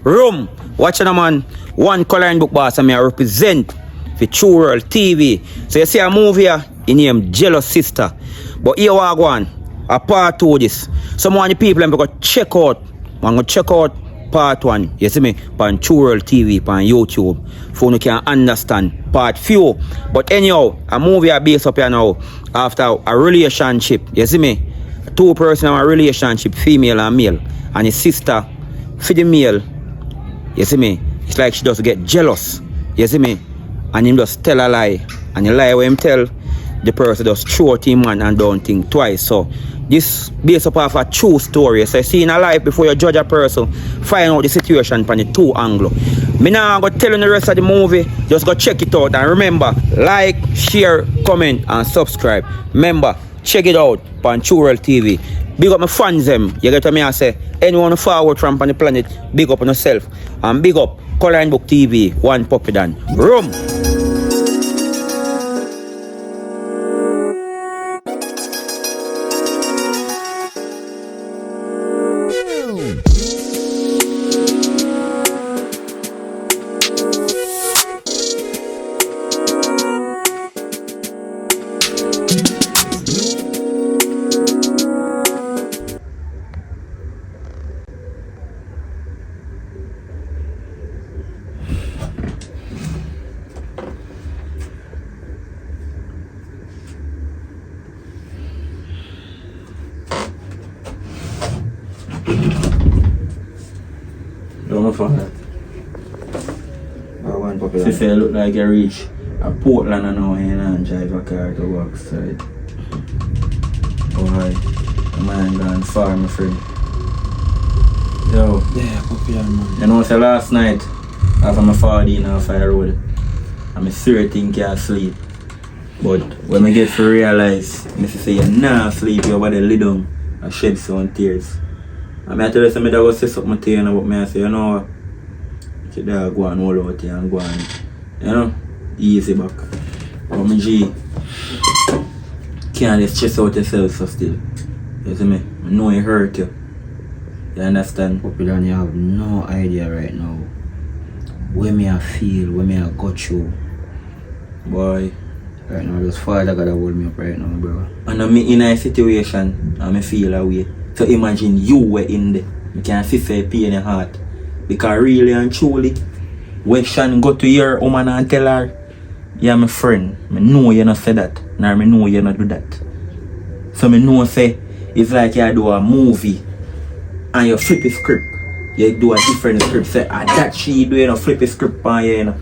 Room, watching a man, one coloring book boss, and I represent for Wrld TV. So you see a movie here, in name Jealous Sister. But here we go on, a part 2 this. Some of the people I'm going to check out. I'm going to check out part 1, you see me, on Wrld TV, on YouTube. For you can understand part few. But anyhow, a movie are based up here now after a relationship, you see me. Two person in a relationship, female and male. And his sister, for the male, you see me, it's like she does get jealous, you see me, and him just tell a lie, and the lie when him tell, the person just throw it him and don't think twice. So this based upon a true story. So you see in a life before you judge a person, find out the situation from the two angles. Me now go tell you the rest of the movie, just go check it out, and remember, like, share, comment and subscribe. Remember, check it out on Wrld TV. Big up my fans them. You get what me I say? Anyone forward from the planet, big up on yourself. And big up Coloring Book TV, one puppy dan. Room. Don't for that. One puppy She say look like you reach a Portland and now and drive a car to work side. Boy, the man gone far, my friend. Yo. Yeah, puppy man. You know, say last night, after my father in off the road, I'm a serious thing can't sleep. But when I get to realize, I say you nah sleep, your body lay down and shed some tears. And I tell you something that was say something to you about me, I say, you know, you dog go and hold out here and go and, you know, easy back. But my G, can't just stress out yourself so still. You see me? I know it hurt you. You understand? Puppy dan, you have no idea right now where me I feel, where me I go through. Boy. Right now, just Father gotta hold me up right now, bro. And I'm in a situation and I feel away. So imagine you were in there. You can see say pain in your heart. Because really and truly, when Shan go to your woman and tell her, you're my friend, I know you not say that, nor I know you not do that. So I know say, it's like you do a movie and you flip a script. You do a different script, say, that she doing a flip a script on you, you know.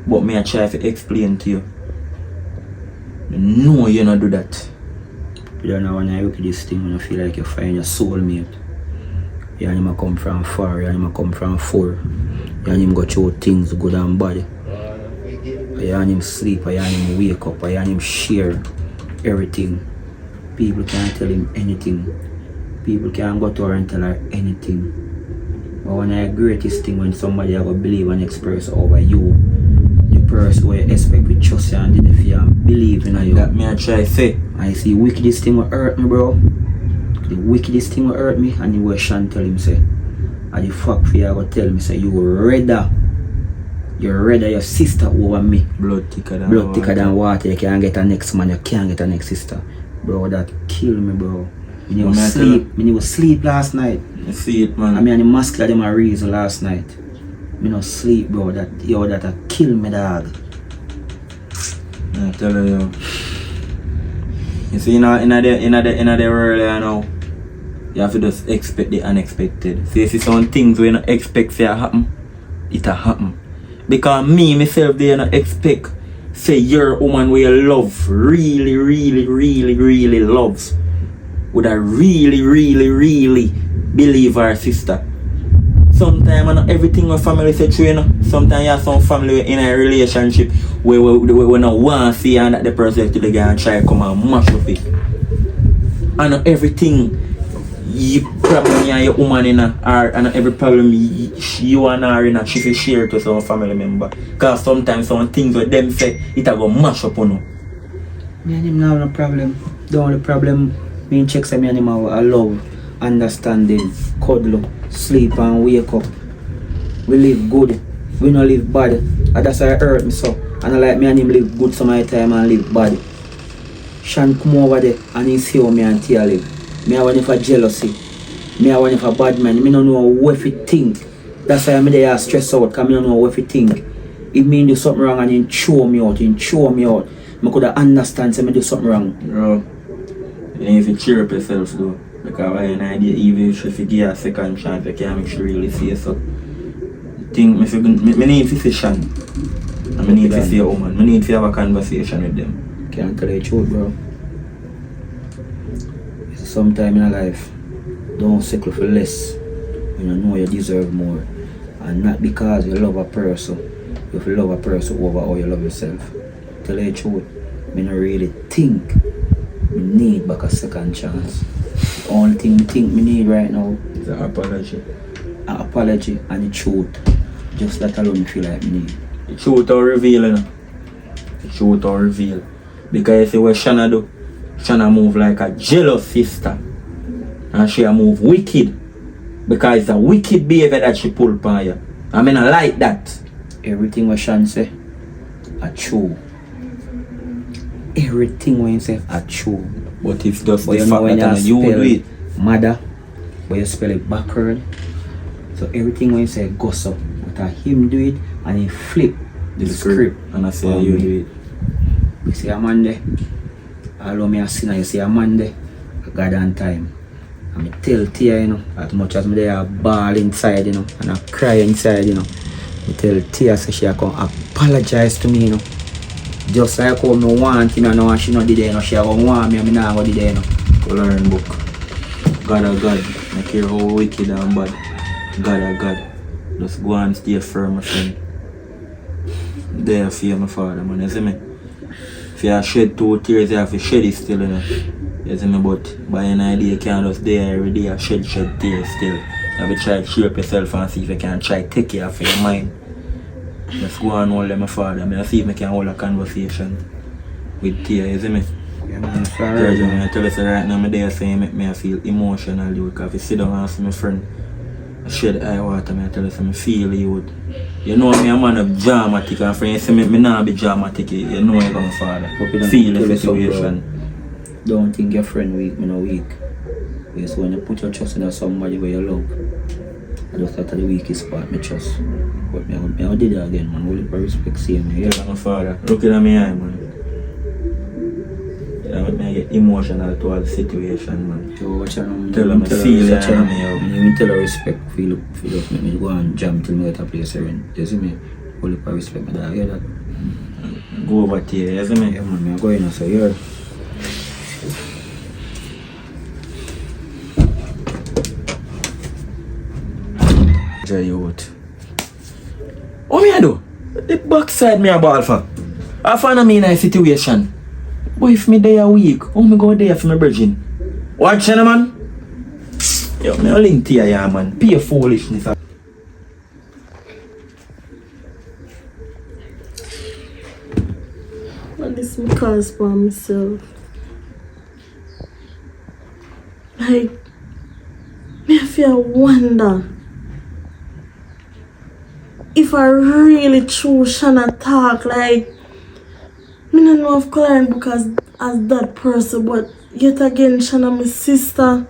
But me I try to explain to you. I know you not do that. You don't know when I look at this thing, when I feel like you find your soulmate. You and him come from far, you and him come from far. You and him go through things good and bad. You and him sleep, you and him wake up, you and him share everything. People can't tell him anything. People can't go to her and tell her anything. But when the greatest thing when somebody ever believe and express over you, the person where you expect to trust you and if you believe in you. That me I try to say. I see wickedest thing will hurt me, bro. The wickedest thing will hurt me, and the way Shan tell him say, and the fuck for you go tell me say you're rather your sister over me. Blood thicker than water. You can't get a next man, you can't get a next sister. Bro, that kill me, bro. Me never sleep last night. You see it, man. I mean, the muscular them a reason last night. Me no sleep, bro. That a kill me, dog. I tell you. You see, in the world, you know, you have to just expect the unexpected. So you see some things when you don't expect to happen, it'll happen. Because myself, they don't expect, say your woman where you love, really loves, would I really believe her sister. Sometimes not everything your family say true, you know. Sometimes you have some family in a relationship where we not want to see and that the person actually go and try to come and mash up it. And not everything you problem you and your woman in her, and not every problem you and her in she will share to some family member. Because sometimes some things with them say it will go mash up on you. Me and him now no problem. The only problem me and check say me and him have a love, understanding, cuddle, sleep and wake up. We live good. We don't live bad. And that's why it hurt me so. And I like me and him live good some of the time and live bad. Sean come over there and he see how me and Tia live. Me I want him for jealousy. Me I want him for bad man. Me don't know what he think. That's why I'm there stressed out because I don't know what he think. If me do something wrong and he throw me out, I could understand say me do something wrong. Bro, you need to cheer up yourself though. Because I have an idea, even if you give her a second chance, you can't make sure really say so. Think me need to see Sean. And I need to see a woman. I need to have a conversation with them. Can't tell you the truth, bro. Sometime in life, don't settle for less when you know you deserve more. And not because you love a person. You have to love a person over how you love yourself. Tell you the truth, I don't really think I need back a second chance. The only thing I think I need right now is an apology. An apology and the truth. Just that alone I feel like I need. The truth or reveal, you know? The truth or reveal. Because you see what Shanna do? Shanna move like a jealous sister. And she move wicked. Because it's a wicked behavior that she pull upon you. I mean I like that. Everything what Shan say are true. Everything what you say are true. But it's just but the you know fact that you do it. Mother, but you spell it backward. So everything when you say goes up. But him do it and he flip the script. And I say you do it. You see a man there. Allow me a sinner, you see a man there. God and time. And I tell Tia, you know, as much as me there a ball inside, you know, and I cry inside, you know. I tell Tia so she come apologize to me, you know. Just like how I want him, you know, and she not did there, you know. She don't want me and I not go there, you know. Go learn book. God of God. I care how wicked and bad. God of God. Just go and stay firm, my friend. There for you, my father, man. You see me? If you have shed 2 tears, you have to shed it still, you know. You see me? But by an idea, you can't just there every day and shed tears still. You have to try to cheer up yourself and see if you can try to take care of your mind. Just go and hold them, my father. I see if I can hold a conversation with Tia, you see me? Yeah, man, I tell you right now, I'm there saying make me feel emotional, dude. Because if you sit down and see my friend, I shed eye water, I tell you, I feel you. You know me, a man of dramatic, and friend, you see me not be dramatic, you know you're my father. Feel the situation. Don't think your friend weak, me no weak. Because when you put your trust in somebody where you love, I just thought the weakest part, me trust. But me did it again, man. Only for respect, seeing me. Yeah, my father. Looking at me eye, man. Yeah, make me get emotional towards the situation, man. So watch out, tell them I feel it, and me tell her respect, feel just make me go and jam till me get a place around. You see me? Only for respect, me dog. Hear that? Go over to you, you see me? Yeah, man, me go in, so here. Youth. What me I do? The backside me a ball for. I find me in a situation. But if me there a week, how me go there for my virgin? Watch you, man. Yo, me a link to you, yeah, man. Pay foolishness. But this me cause for myself. Like, me I feel wonder if I really true Shanna talk, like, me don't know if Colin because as that person, but yet again Shanna my sister.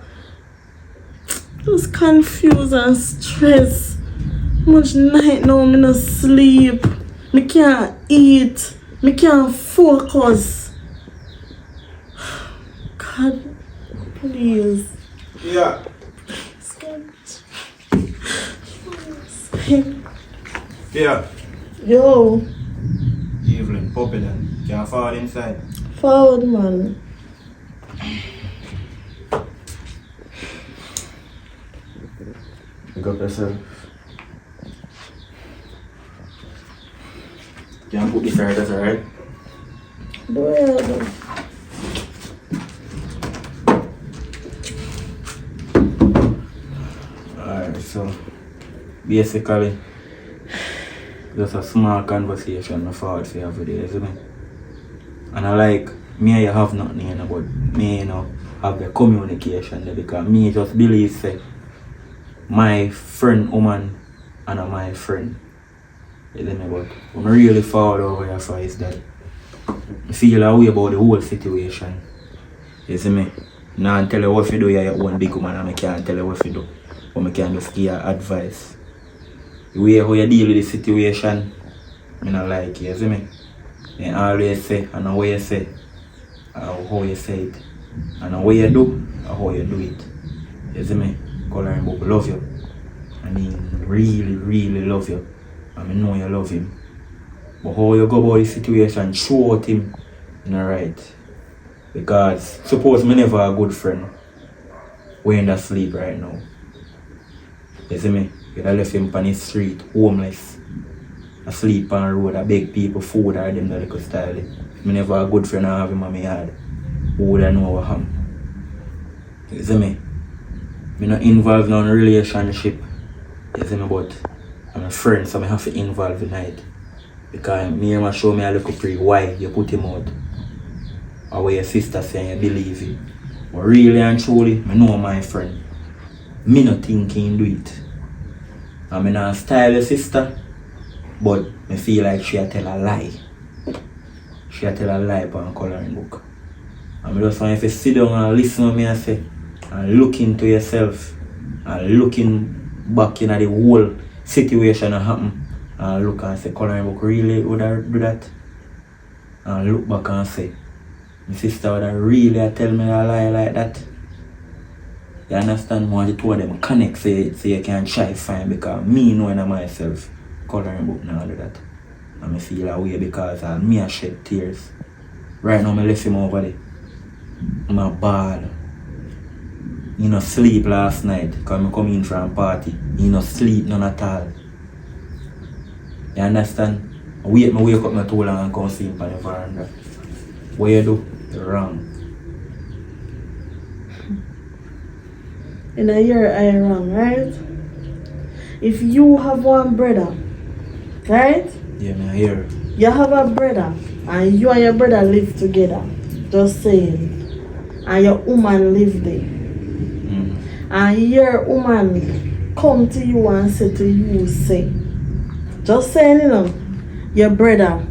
Just confused and stressed. Much night now, me no sleep. Me can't eat. Me can't focus. God, please. Yeah. Please, God. Yeah. Yo. Evelyn, pop it then. Can I fall inside? Forward, man. Pick up yourself. Can I put this right? That's alright? Do it. Alright, so basically just a small conversation I thought for you every day, isn't it? And I like me and you have nothing, you know, but me, you know, have the communication there because me just believe say my friend woman and my friend. You see me? But what I really forward over here for is that I feel a way about the whole situation. You see me? Now I tell you what to do, you're your own big woman, and I can't tell you what to do. But I can just give you advice. The way how you deal with the situation, I don't like it, you see me? You always say, and the way you say, how you say it. And the way you do, and how you do it. You see me? Coloring book love you. And he really, really love you. And I know you love him. But how you go about the situation, show out him, you know, right? Because suppose me never a good friend. We in the sleep right now. You see me? You left him on the street, homeless. Asleep on the road, I beg people food or them that little style. Me never a good friend, I have him on my yard. Who would I know what happened? You see me? Me not involved in a relationship. You see me? But I'm a friend, so I have to involve in it. Because me and my show me a little pre why you put him out. Or what your sister say and you believe it. But really and truly, I know my friend. Me not think he do it. I mean, I style your sister, but I feel like she tell a lie. She tell a lie upon a coloring book. And I just want you to sit down and listen to me and say, and look into yourself, and looking back in the whole situation that happened, and look and say, coloring book really would I do that? And look back and say, my sister would I really tell me a lie like that? You understand? More the two of them connect so you can try find, because me knowing myself, coloring book now do that. And I feel that way because me I shed tears. Right now I left him over there. I'm bad. He no sleep last night because I come in from a party. He no sleep none at all. You understand? I wake up not too long and come see him on the veranda. What you do? You're wrong. In a year I wrong, right? If you have one brother, right? Yeah, I hear. You have a brother and you and your brother live together. Just saying. And your woman live there. And your woman come to you and say to you, say, just saying, you know, your brother,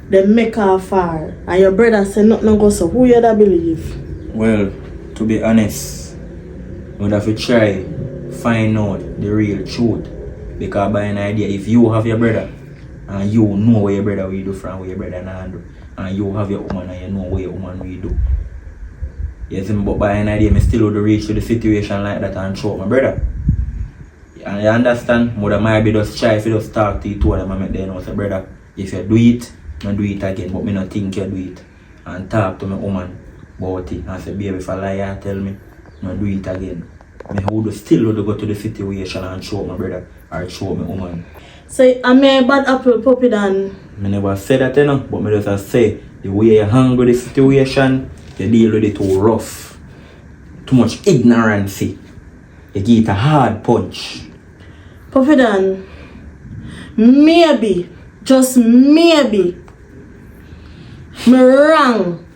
they make her far. And your brother say nothing go so. Who you da believe? Well, to be honest, you would have to try find out the real truth. Because by an idea, if you have your brother and you know what your brother will do from what your brother not do, and you have your woman and you know what your woman will do. Yes, but by an idea, I still would reach to the situation like that and show my brother. And you understand? Mother might be just try if you just talk to you two of them and make them know, say, brother, if you do it, don't do it again. But me not think you do it. And talk to my woman about it. And say, baby, if I lie, tell me, don't do it again. I would still go to the situation and show my brother or show my woman. So, am I a bad apple puppy then? I never said that, you know, but I just say, the way you handle the situation, you deal with it too rough. Too much ignorance. You give it a hard punch. Puppy Dan, maybe, just maybe, me wrong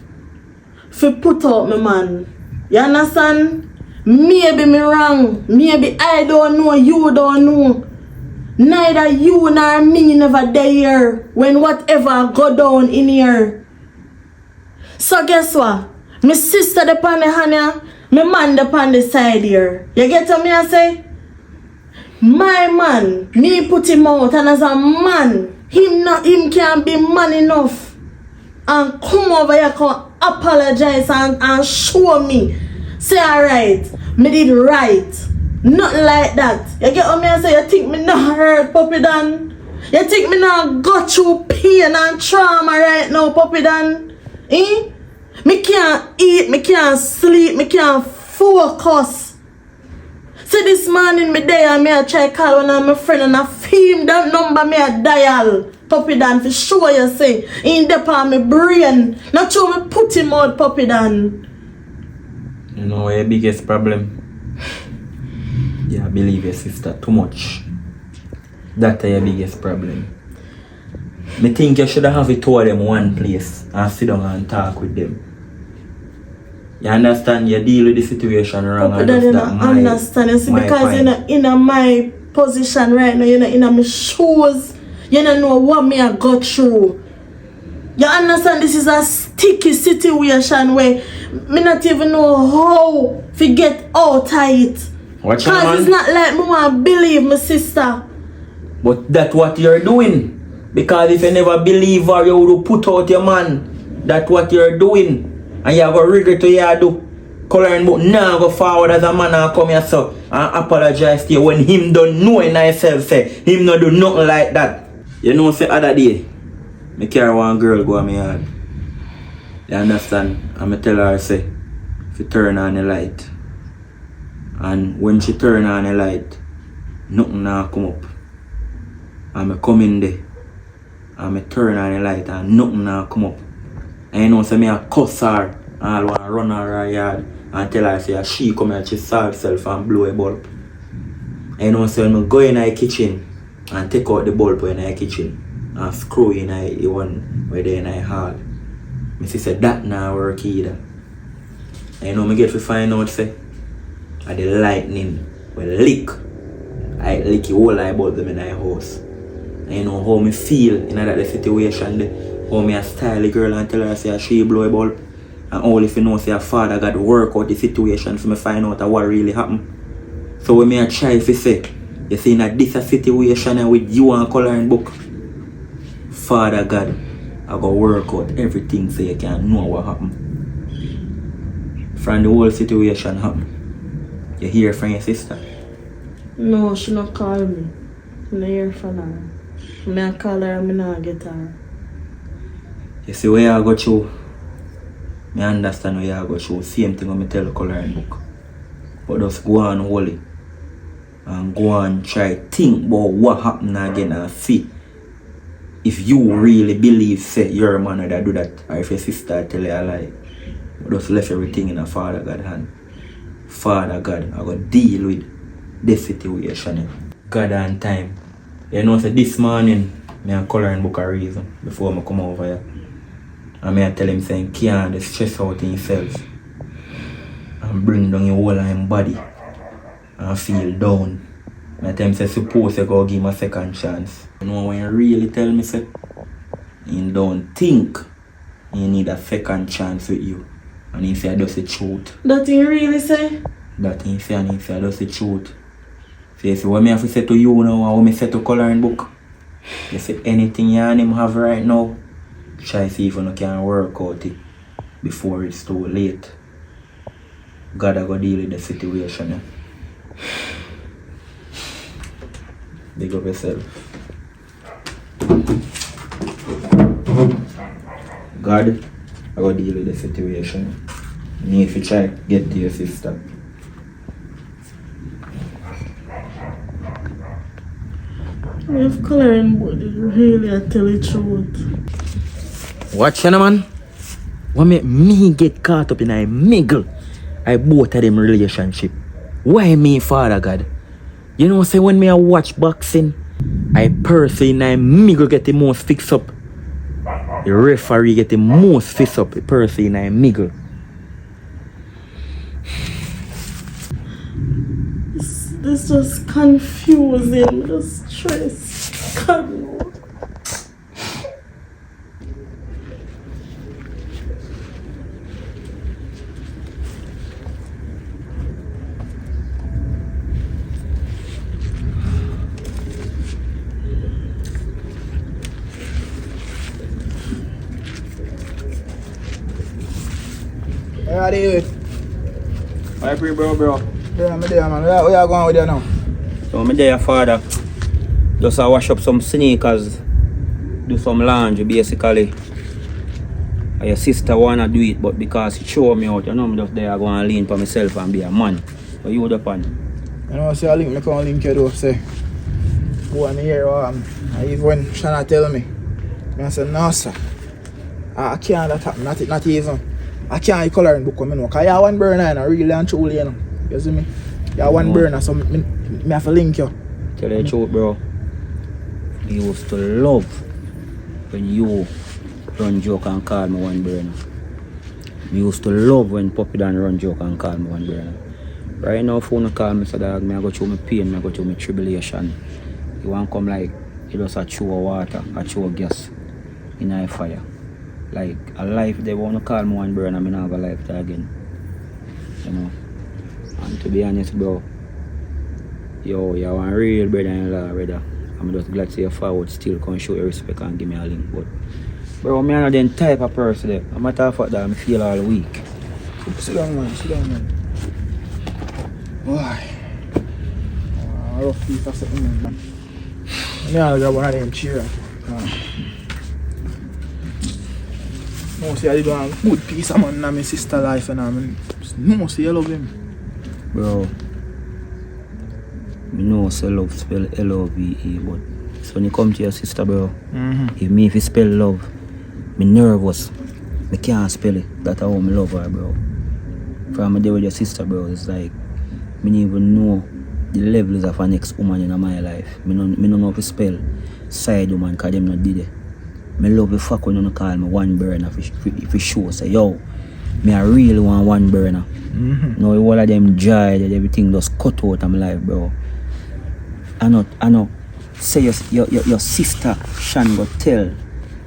for put out my man. You understand? Maybe me wrong. Maybe I don't know, you don't know. Neither you nor me never there when whatever go down in here. So guess what? My sister depend the hand, my man depend the side here. You get what me I say? My man, me put him out, and as a man, him can't be man enough and come over here come apologize and show me. Say alright, me did right. Nothing like that. You get what me I say? You think me not hurt, Puppy Dan? You think me not go through pain and trauma right now, Puppy Dan? Eh? Me can't eat, me can't sleep, me can't focus. See this morning me there and me I try call one of my friend and I film that number me a dial. Puppy Dan for sure you say. In the on my brain. Not sure me put him out, Puppy Dan. You know what your biggest problem? Yeah, I believe your sister too much. That's your biggest problem. Me think you should have it two of them one place and sit down and talk with them. You understand? You deal with the situation wrong. Puppy Dan, you don't understand. You see, because in my position right now, you're not in my shoes. You don't know what me I got through. You understand this is a sticky situation where me not even know how to get out of it. Watch Because it's not like me want to believe my sister. But that's what you're doing. Because if you never believe her, you would put out your man. That's what you're doing. And you have a regret to you do. Coloring book now go forward as a man and come here so and apologize to you when him don't know in himself say him not do nothing like that. You know say other day me carry one girl go on me yard. You understand? And me tell her say if you turn on the light. And when she turn on the light, nothing now come up. And me come in there and me turn on the light and nothing now come up. And you know say me a cuss her and I want to run her yard and tell her say she come here she saw herself and blow a bulb. And you know say when me go in the kitchen and take out the bulb in the kitchen and screw in the one where they in the hall. Me say that now work either. And you know me get to find out say and the lightning will lick. I lick the whole light bulb them in the house. And you know how me feel in that situation there. How me a style the girl and tell her say she blow a bulb. And all if you know say her father got to work out the situation for me find out what really happened. So when me a try to say, you see in this situation and with you and coloring book, Father God I go work out everything so you can know what happened. From the whole situation happened. You hear from your sister? No, she not call me. I don't hear from her. I call her and I not get her. You see where I go through? I understand where I go through. Same thing when I tell the coloring book. But just go on holy. And go on try think about what happened again and see if you really believe say you're a man that do that or if your sister tell you a lie. But just left everything in a Father God hand. Father God, I go deal with this situation. God and time. You know, so this morning, I coloring book a reason before I come over here. And I tell him saying, can't stress out in himself. And bring down your whole of body. And feel down. And I tell him say, suppose you go give him a second chance. You know when you really tell me say, you don't think you need a second chance with you. And he say that's the truth. That he really say? That he say and he say that's the truth. So you see what I have to say to you now and what I say to coloring book. You say anything you and him have right now, try see if you can work out it before it's too late. God I go deal with the situation. Yeah? Big up yourself. God I go deal with the situation. You need to try to get to your sister. If coloring book did really tell the truth. Watch you man. What make me get caught up in a miggle? I both of them relationship. Why me, Father God? You know say when me I watch boxing, I personally in a miggle get the most fixed up. The referee get the most fixed up. The person in a miggle. This just confusing, just stress. God no. Yeah, David. Hi, bro. Yeah, I'm there, man. Where you going with you now? So I'm there, Father. Just wash up some sneakers, do some laundry basically. And your sister wanna do it, but because she show me out, you know, I'm just there going to lean for myself and be a man. So you the pan. You know, say I link, I can't link you though, say. Go on here, and even when Shanna tell me, I say, no, sir. I can't that happen, not even. I can't coloring book, you know, because you have one burner and I really and truly, you know. You see me? You have one burner, so me have to link you. Tell you the truth, bro. You used to love when you run joke and call me one burner. You used to love when Puppy Dan run joke and call me one burner. Right now, phone call me, so dog, me I go through my pain, me I go through my tribulation. You want come like, you just a chew water, a chew gas in a fire. Like, a life, they want to call me one burn and I not have a life there again. You know? And to be honest, bro, yo, you're one real brother-in-law, brother. I'm just glad to see you forward still, can show you respect and give me a link. But, bro, I'm not the type of person there. I'm matter of fact that I feel all weak. Sit down, man. Why? Rough piece of something, man. I'll grab one of them chairs. Mostly I did one good piece of man in my sister's life and mostly I love him. Bro, I know say love spell L-O-V-E, but so when you come to your sister, bro, if you spell love, me nervous. I can't spell it. That's how I love her, bro. From day with your sister, bro, it's like me don't even know the levels of a next woman in my life. Me don't know how to spell side woman because them not did it. Me love the fuck when you call me one burner if you show say yo, me I really want one burner. No, all of them joy that everything just cut out of my life, bro. I know. Say your sister Shan go tell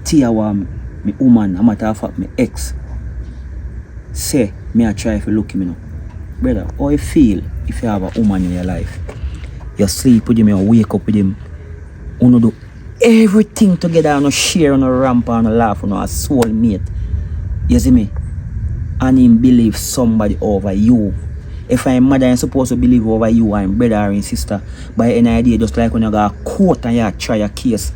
Tia me woman, a matter of fact, me ex. Say me I try to look him, you know. Brother, how you feel if you have a woman in your life? You sleep with him, you wake up with him. You do everything together, you share, you ramp, you laugh, you a soulmate. You see me? And him believe somebody over you. If I'm mother, I'm supposed to believe over you, I'm brother or sister. By any idea, just like when you got a court and you try a case.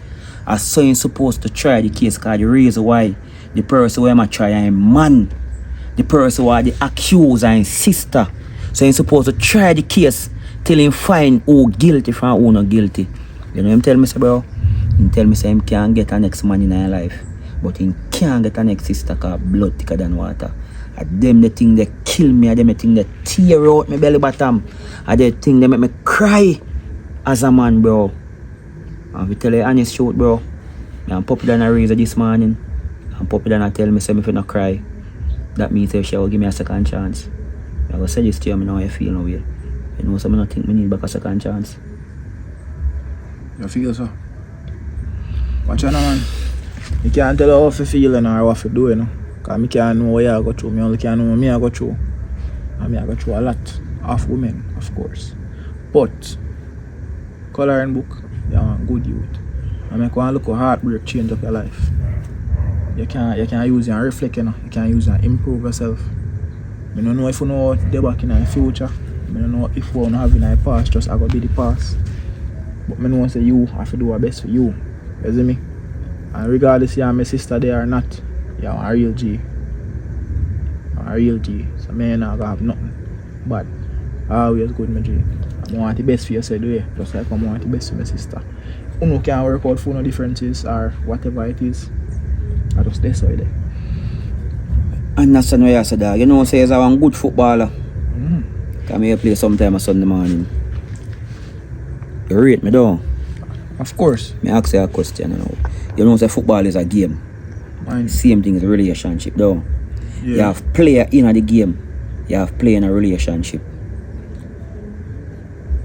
As so you're supposed to try the case because the reason why the person who I'm try I'm man. The person who are the accuser and sister. So you're supposed to try the case till him find who guilty from who not guilty. You know him tell me say, bro? He tell me say him can't get a next man in your life. But he can't get a next sister because blood thicker than water. And them the thing they kill me, and them the thing they tear out my belly bottom. And the thing they make me cry as a man, bro. And if you tell you honest truth, bro, I'm popular than a razor this morning. I'm popular than I tell me say if you not cry. That means if she will give me a second chance. I will say this to you, I know how you feel now. You know, so I don't think we need back a second chance. You feel so? Watch out, man. You can't tell how you feel or what you do, you know. Because I can't know what you go through. I only can know what I go through. And I go through a lot of women, of course. But, coloring book, you're a good youth. I make one look at heartbreak change up your life. You can use it and reflect, you know. You can use it and improve yourself. I don't know if you know the back in the future. I don't know if you want to have in the past, just I go be the past. But I know say you have to do your best for you. You see me? And regardless if you're my sister there or not, you're a real G. You're a real G. So I not gonna have nothing. But I always good, my G. I want the best for yourself, just like I want the best for my sister. You can work out for no differences or whatever it is. I just that's why there. And that's what I said, dog. You know, say I'm a good footballer. Come here play sometime on Sunday morning. You rate me down. Of course. Me ask you a question, you know. You know, say football is a game. Mine. Same thing as a relationship, though. Yeah. You have player in the game. You have player in a relationship.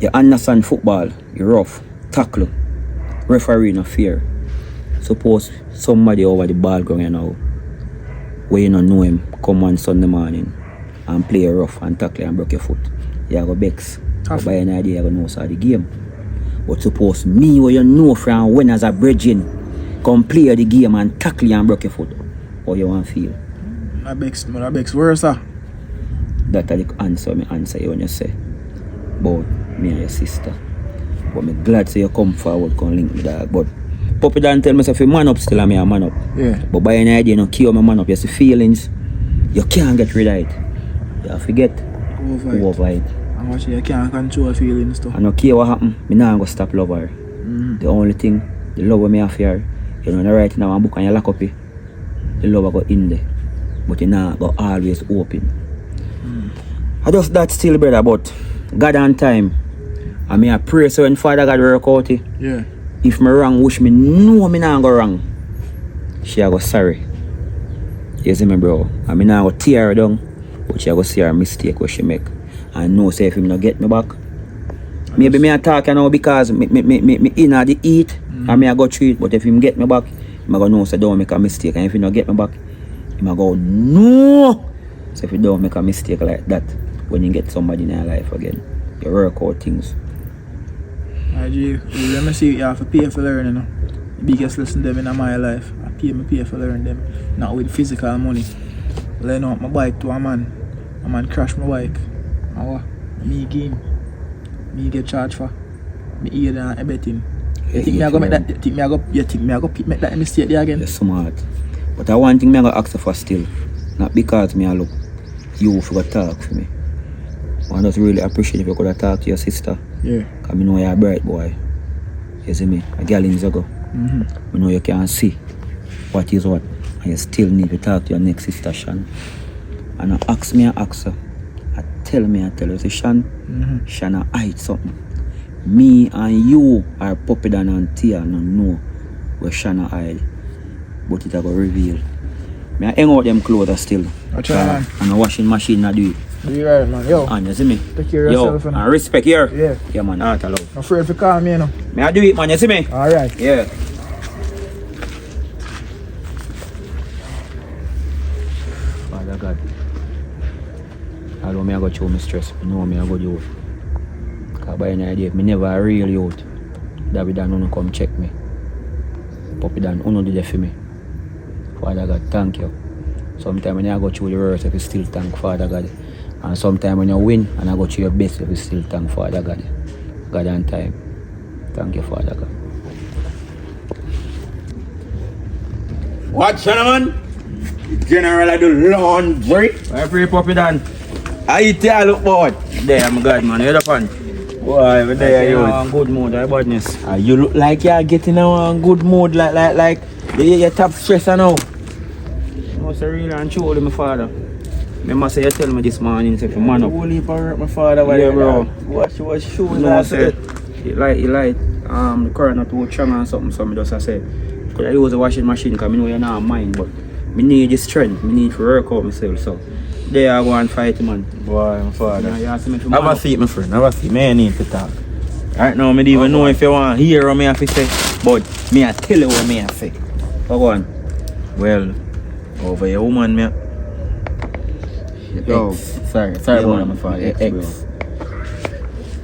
You understand football. You rough, tackle, referee no fear. Suppose somebody over the ball ground, you know, where you don't know him, come on Sunday morning and play rough and tackle and break your foot. You go vex. But by an idea, you go know so the game. But suppose me, where you know from when as a bridging, come play the game and tackle and break your foot. How you want to feel? I begs worse, sir. That's the answer me answer you when you say about me and your sister. But I'm glad say you come forward, come link me that. But Puppy don't tell me if you man up still and me a man up. Yeah. But by any idea, you know, kill my man up. You see feelings, you can't get rid of it. You have to get over it. And watch you can't control feelings too. I don't care what happen, I'm not going to stop love her. The only thing, the love me have here, you know, right now, one book and you lock up it, the love go in there. But you not go always open. I just that still, brother, but God on time. I mean, I pray so when Father God work out it. Yeah. If me wrong, wish me know me not go wrong. She a go sorry. You see me, bro? I mean, I go tear her down, but she a go see her mistake what she make. and know say if him not get me back. Maybe me attack you now because me in at the eat and me I go through it, but if him get me back, him I go know say don't make a mistake, and if he not get me back, him I go no. So if you don't make a mistake like that, when you get somebody in your life again, you work out things. Let me see, you have to pay for learning. You know? The biggest lesson them in my life. I pay for learning them. Not with physical money. Learn out my bike to a man. A man crash my bike. Me game. Me get charged for. Me eat and everything. You think me I go make that? You think me I go make that mistake there again? You're smart. But I one thing me I go ask for still. Not because me I look you for talk for me. I just really appreciate if you could have talked to your sister. Yeah. Because I know you're a bright boy. You see me? A girl in Zago. I know you can see what is what. And you still need to talk to your next sister, Shan. And I ask her. I tell you, say, Shan, Shan, I hide something. Me and you are Puppy Dan and Tia and I know where Shan hide. But it will reveal. I hang out them clothes still. Man. And a washing machine I do it. Do you right, man? Yo. And you see me? Take care of yourself. Yo, and respect here. Yeah. Yeah, man. Heart love. I'm afraid to call me, you know. May I do it, man? You see me? Alright. Yeah. Father God. Although me I go through my stress, I know me I go do it. Because by any idea, me never really out. David and Uno come check me. Puppy Dan, Uno did it for me. Father God, thank you. Sometimes when I go through the worst, if you still thank Father God. And sometimes when you win and I go through your best, if you still thank Father God. God and time. Thank you, Father God. What, gentlemen? General I do laundry. I pray, Puppy Dan. I tell look boy. Damn God, man. You're the fun. Boy, over there you. In good mood, I badness. You look like you're getting a good mood, like you top stress now. What's the real and truly, my father? Remember say you tell me this morning, say, man up. Holy power, my father. Yeah, bro. What shoes No, I say, said? it light, the current not too strong and something, so me just say, could I use a washing machine, because I know you're not mine, but me need the strength, me need to work out myself, so there I go and fight, man. Boy, my father. Yeah, you ask me to Have a seat, my friend. Have a seat. Me I need to talk. Right now, I don't even know if you want to hear what me have to say, but me I tell you what me have to say. Go on. Well, over your woman, me. Yo. Sorry Yeah, about man, my father. your Ex.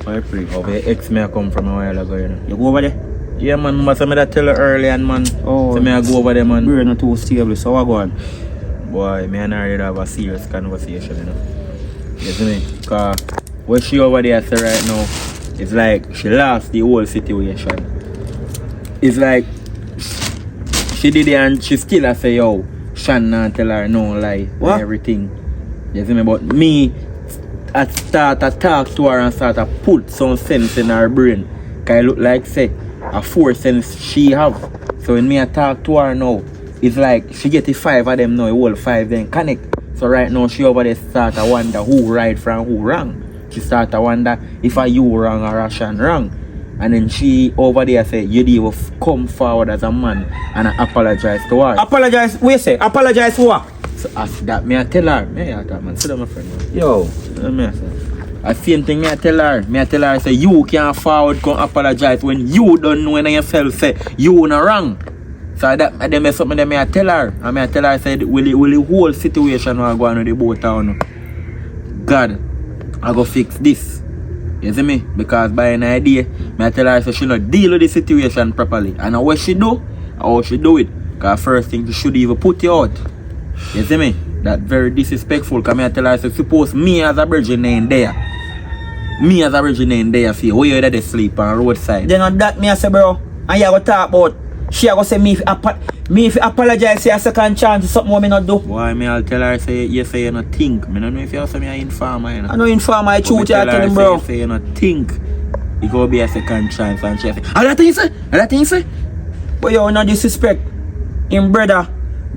I pray. Over your ex, me I come from a while ago, you know. You go over there? Yeah, man, must have me that tell you earlier, man. Oh. So me I go over there, man. We're not too stable, so I go on. Boy, me and her did have a serious conversation, you know. You see me? Because what she over there say right now, it's like she lost the whole situation. It's like she did it and she still a say, yo, Shan not tell her no lie What? and everything. You see me? But me, I start to talk to her and start to put some sense in her brain. Because it look like, say, a 4 sense she have. So when me I talk to her now, it's like she get the 5 of them now, the whole 5 then connect. So right now she over there start to wonder who right from who wrong. She start to wonder if I you wrong or Rashan wrong. And then she over there say, you need to come forward as a man and I apologize to her. Apologize, wait say, apologize for what? So after that, me I tell her, me I talk man, sit down my friend. Man. Yo. Me I say, I same thing me I tell her, say you can't forward come apologize when you don't know when yourself say you not wrong. So that they mess up me, I tell her. And I tell her, I said, will the whole situation will go on with the boat town. God, I go fix this. You see me? Because by an idea, I tell her, so she not deal with the situation properly. And what she do, how she do it. Because first thing, she should even put you out. You see me? That very disrespectful. Because I tell her, so suppose me as a virgin ain't there. Me as a virgin ain't there for you. Where you there to sleep on the roadside? Then on that me I say, bro, and you go talk about, she go say me if apologize, say a second chance, something what me not do. Why me I'll tell her, say you say you not think. I don't know if you say me an informer, you know. I know informer, I truth you tell tell her, him, bro. say you not think. It go be a second chance and she say, and that thing say, and that thing say. But yo, no disrespect. Him brother,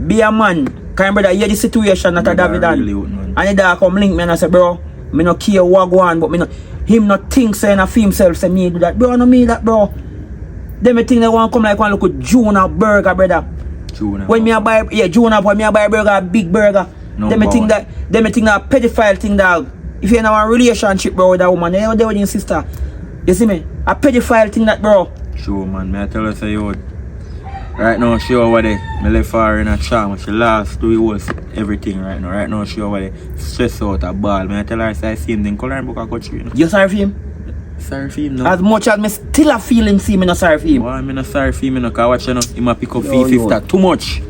be a man. Cause him brother hear the situation that a David really done. And he da come link me and I say, bro, me no care what go on, but me no, him not think saying a himself say me do that. Bro, no me that, bro. Them think they want to come like one look at Juna burger, brother. Juna. When me a buy, yeah, Juna, when me a buy burger, big burger. No them think that pedophile thing, dog. If you're in a relationship, bro, with a woman, you're there with your sister. You see me? A pedophile thing that, bro. Sure, man. May I tell her, say, yo, right now, she over there. Me left her in a charm. She lost 3 hours, everything right now. Right now, she over there. Stress out a ball. May I tell her, say, same thing. Color and book a coach, you know. You sorry for him? Sorry for him, no. As much as me still a feeling see me not sorry for him. Why I'm not sorry for him, no? Because watch, you know, him a pick up Yo, for his sister too much.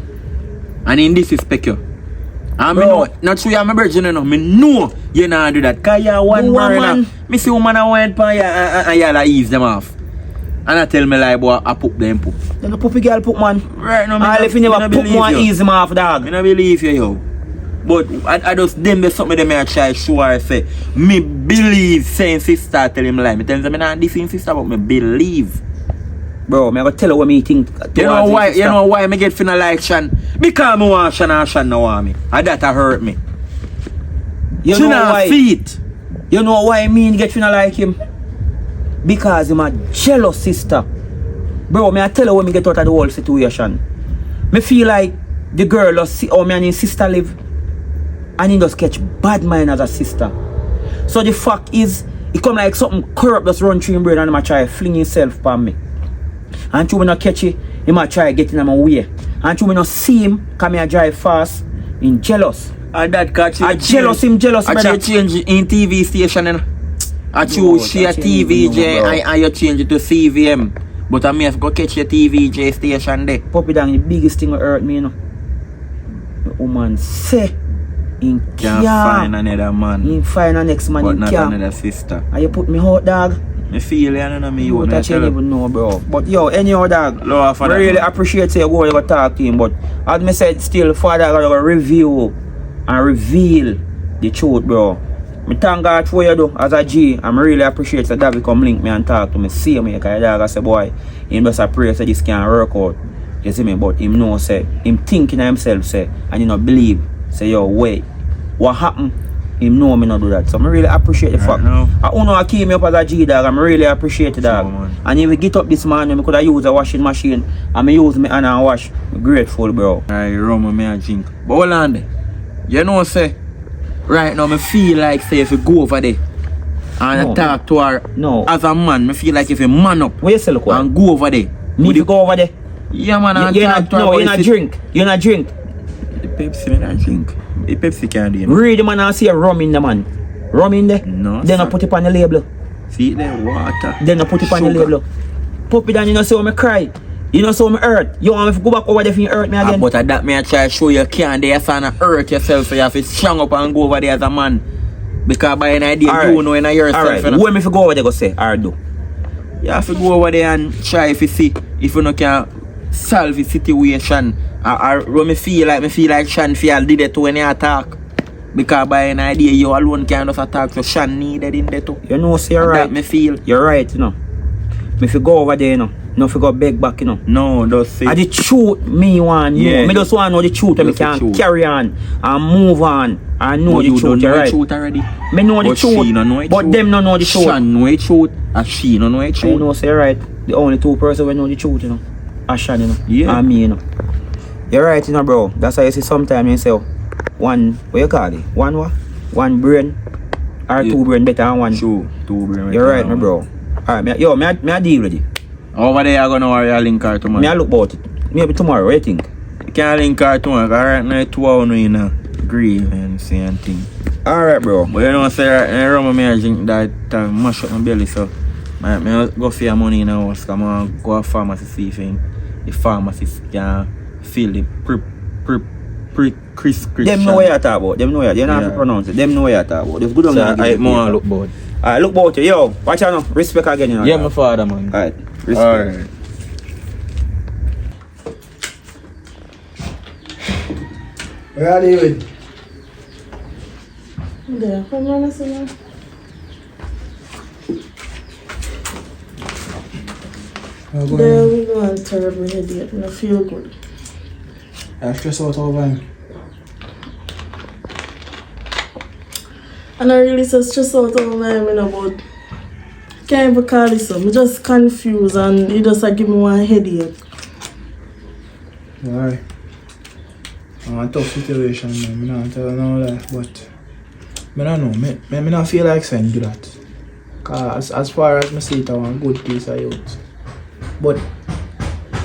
And in disrespect you. And me know, not true, you're my virgin, you know. Me know you not do that. Because you're one burner. Me see woman a wine pan you and you like ease them off. And I tell me like, boy, I poop them poop. Then a puppy girl poop, man. Right now, me All if you never poop one easy, man, off, dog. I don't believe you, yo. But I just them there's something them I try show her say. Me believe saying sister tell him lie. Me tell him me not this sister, but me believe. Bro, me gonna tell her what me think. You know why me get finna like Shan? Because me want Shan and Shan no want me. And that hurt me. You know why? Feet. You know why me get finna like him? Because I'm a jealous sister. Bro, me I tell her when me get out of the whole situation. Me feel like the girl just see how me and his sister live. And he just catch bad mind as a sister. So the fact is, it come like something corrupt just run through him brain and he might try fling himself upon me. And to me not catch it, he might try getting in my way. And to me not see him, come here drive fast, in jealous. And that catch I jealous him, jealous brother. I change in TV station and I choose she a TVJ and you change it to CVM. But I may have go catch your TVJ station there. Puppy down, the biggest thing that hurt me, you know. The woman say, in can't find another man. He find a next man but in not camp. another sister. And you put me out, dog. Me feel you, I don't know me. You don't even know, bro. But yo, anyhow, dog, I really appreciate you go talk to him. But as me said, still, Father, I gotta review and reveal the truth, bro. Me thank God for you, though, as a G. I'm really appreciate that David come link me and talk to me, see me, because dog, I say, boy, him just a pray say this can't work out. You see me? But him know, say, him thinking of himself, say, and he not believe, say, yo, wait, what happened? Him know me not do that. So I really appreciate the fact. I don't know I keep me up as a G, dog. I really appreciate it, dog. So, and if we get up this morning, I could have used a washing machine and I use my hand and wash. I'm grateful, bro. I rum with me a drink. But hold on there. You know, say, right now, I feel like, say, if you go over there and I talk to her as a man, I feel like if you man up and go over there. Me if you go over there? Yeah, man, and talk to her. No, you're not drink. You're not drink. The Pepsi, me not drink. The Pepsi can't do it. Read the man and see a rum in the man. Rum in there? No. Then I put it on the label. See it there, water. Then I put it on the label. Pop it down, you know, so me cry. You know, so me hurt. You want me to go back over there if you hurt me again? But that me I try to show you can't there, so you hurt yourself, so you have to strong up and go over there as a man. Because by an idea, you know in yourself. Alright, when me go over there, go say, or do? You have to go over there and try if you see, if you no can solve the situation. When me feel like Shan feel did it too when you attack. Because by an idea, you alone can't just attack, so Shan needed in there too. You know, so you're right. That me feel. You're right, you know. Me if you go over there, you know. No, if you go beg back, you know. No, just say. And the truth me want know. Me just want to know the truth and me can carry on and move on and know the truth, right? Truth already. Me know the truth, but them don't know the truth. Shan know the truth and she don't know the truth. I know, say right. The only two person who know the truth, you know. Ashan, you know. Yeah. And me, you know. You're right, you know, bro. That's why you see sometimes you say, one, what you call it? One what? One brain or two brain better than one. True, two brain. You're right, my bro. Alright, yo, me I deal with it. Over there, I'm gonna worry, I'll link her tomorrow. Me I look about it. Maybe tomorrow, what do you think? You can't link her tomorrow, because right now, 2 hours in a grieve and same thing. Alright, bro. But you know, say, right now, rum me I drink that mash up my belly, so I go for your money in the house, because I'm go to the pharmacy see if the pharmacist can feel the crisp. Them know what you talk about. Them know what you don't have to pronounce it. Them know what you talk about. It's good on so I more look bored. Alright, look about you. Yo, watch out now. Respect again, you know. Yeah, my father, man. Alright, respect. Alright. Where are you with? There, come on, listen now. There we go on terrible headache. I feel good. I stress out over him. And I really so stress out over him about can't even call this up. I'm just confused and he just give me one headache. Alright. I'm a tough situation, man. I'm not telling no lie, but I don't know. I don't feel like saying do that. Cause as far as I see it, I want a good piece of youth. But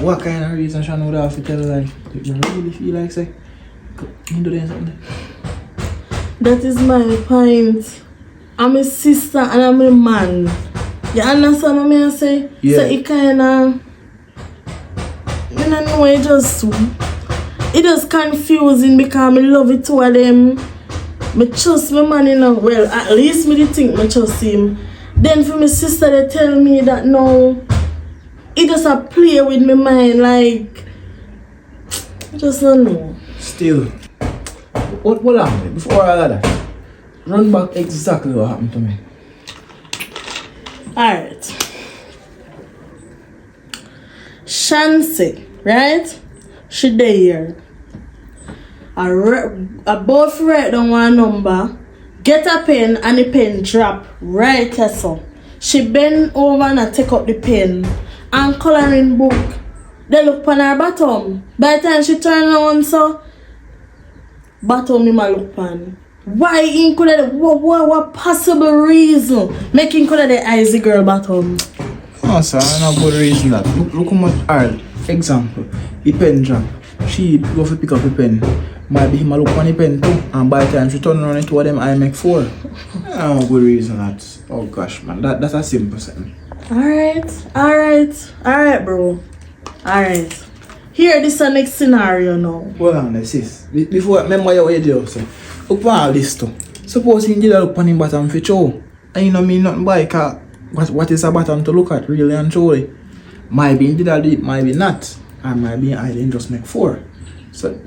what kind of reason Sean would have to tell like you really feel like say you do something? That is my point. I'm a sister and I'm a man. You understand what I say? Yeah. So it kinda I don't know, it just confusing because I love it two of them. I trust my man, you know. Well, at least me think I trust him. Then for my sister they tell me that no, it just a play with my mind, like I just don't know. Still, what happened before all of that? Run back exactly what happened to me. Alright. Shancy, right? She there. I both write down one number, get a pen and the pen drop right there so. She bend over and I take up the pen and coloring book. They look on her bottom. By the time she turn around so, bottom me look on. Why in could what possible reason making color the eyes the girl bottom? No sir, no good reason that. Look how much hard. Example, the pen drop. She go to pick up the pen. Maybe him look on the pen too, and by the time she turn around into them I make 4. No good reason that. Oh gosh man, that's a simple thing. Alright bro. Alright. Here this is the next scenario now. Hold on, sis. Before remember your way there, sir. Look for all this too. Suppose he did look on him bottom for show. And you know me nothing by cause what is a bottom to look at really and truly. Maybe he did a do it, maybe not. And maybe I didn't just make 4. So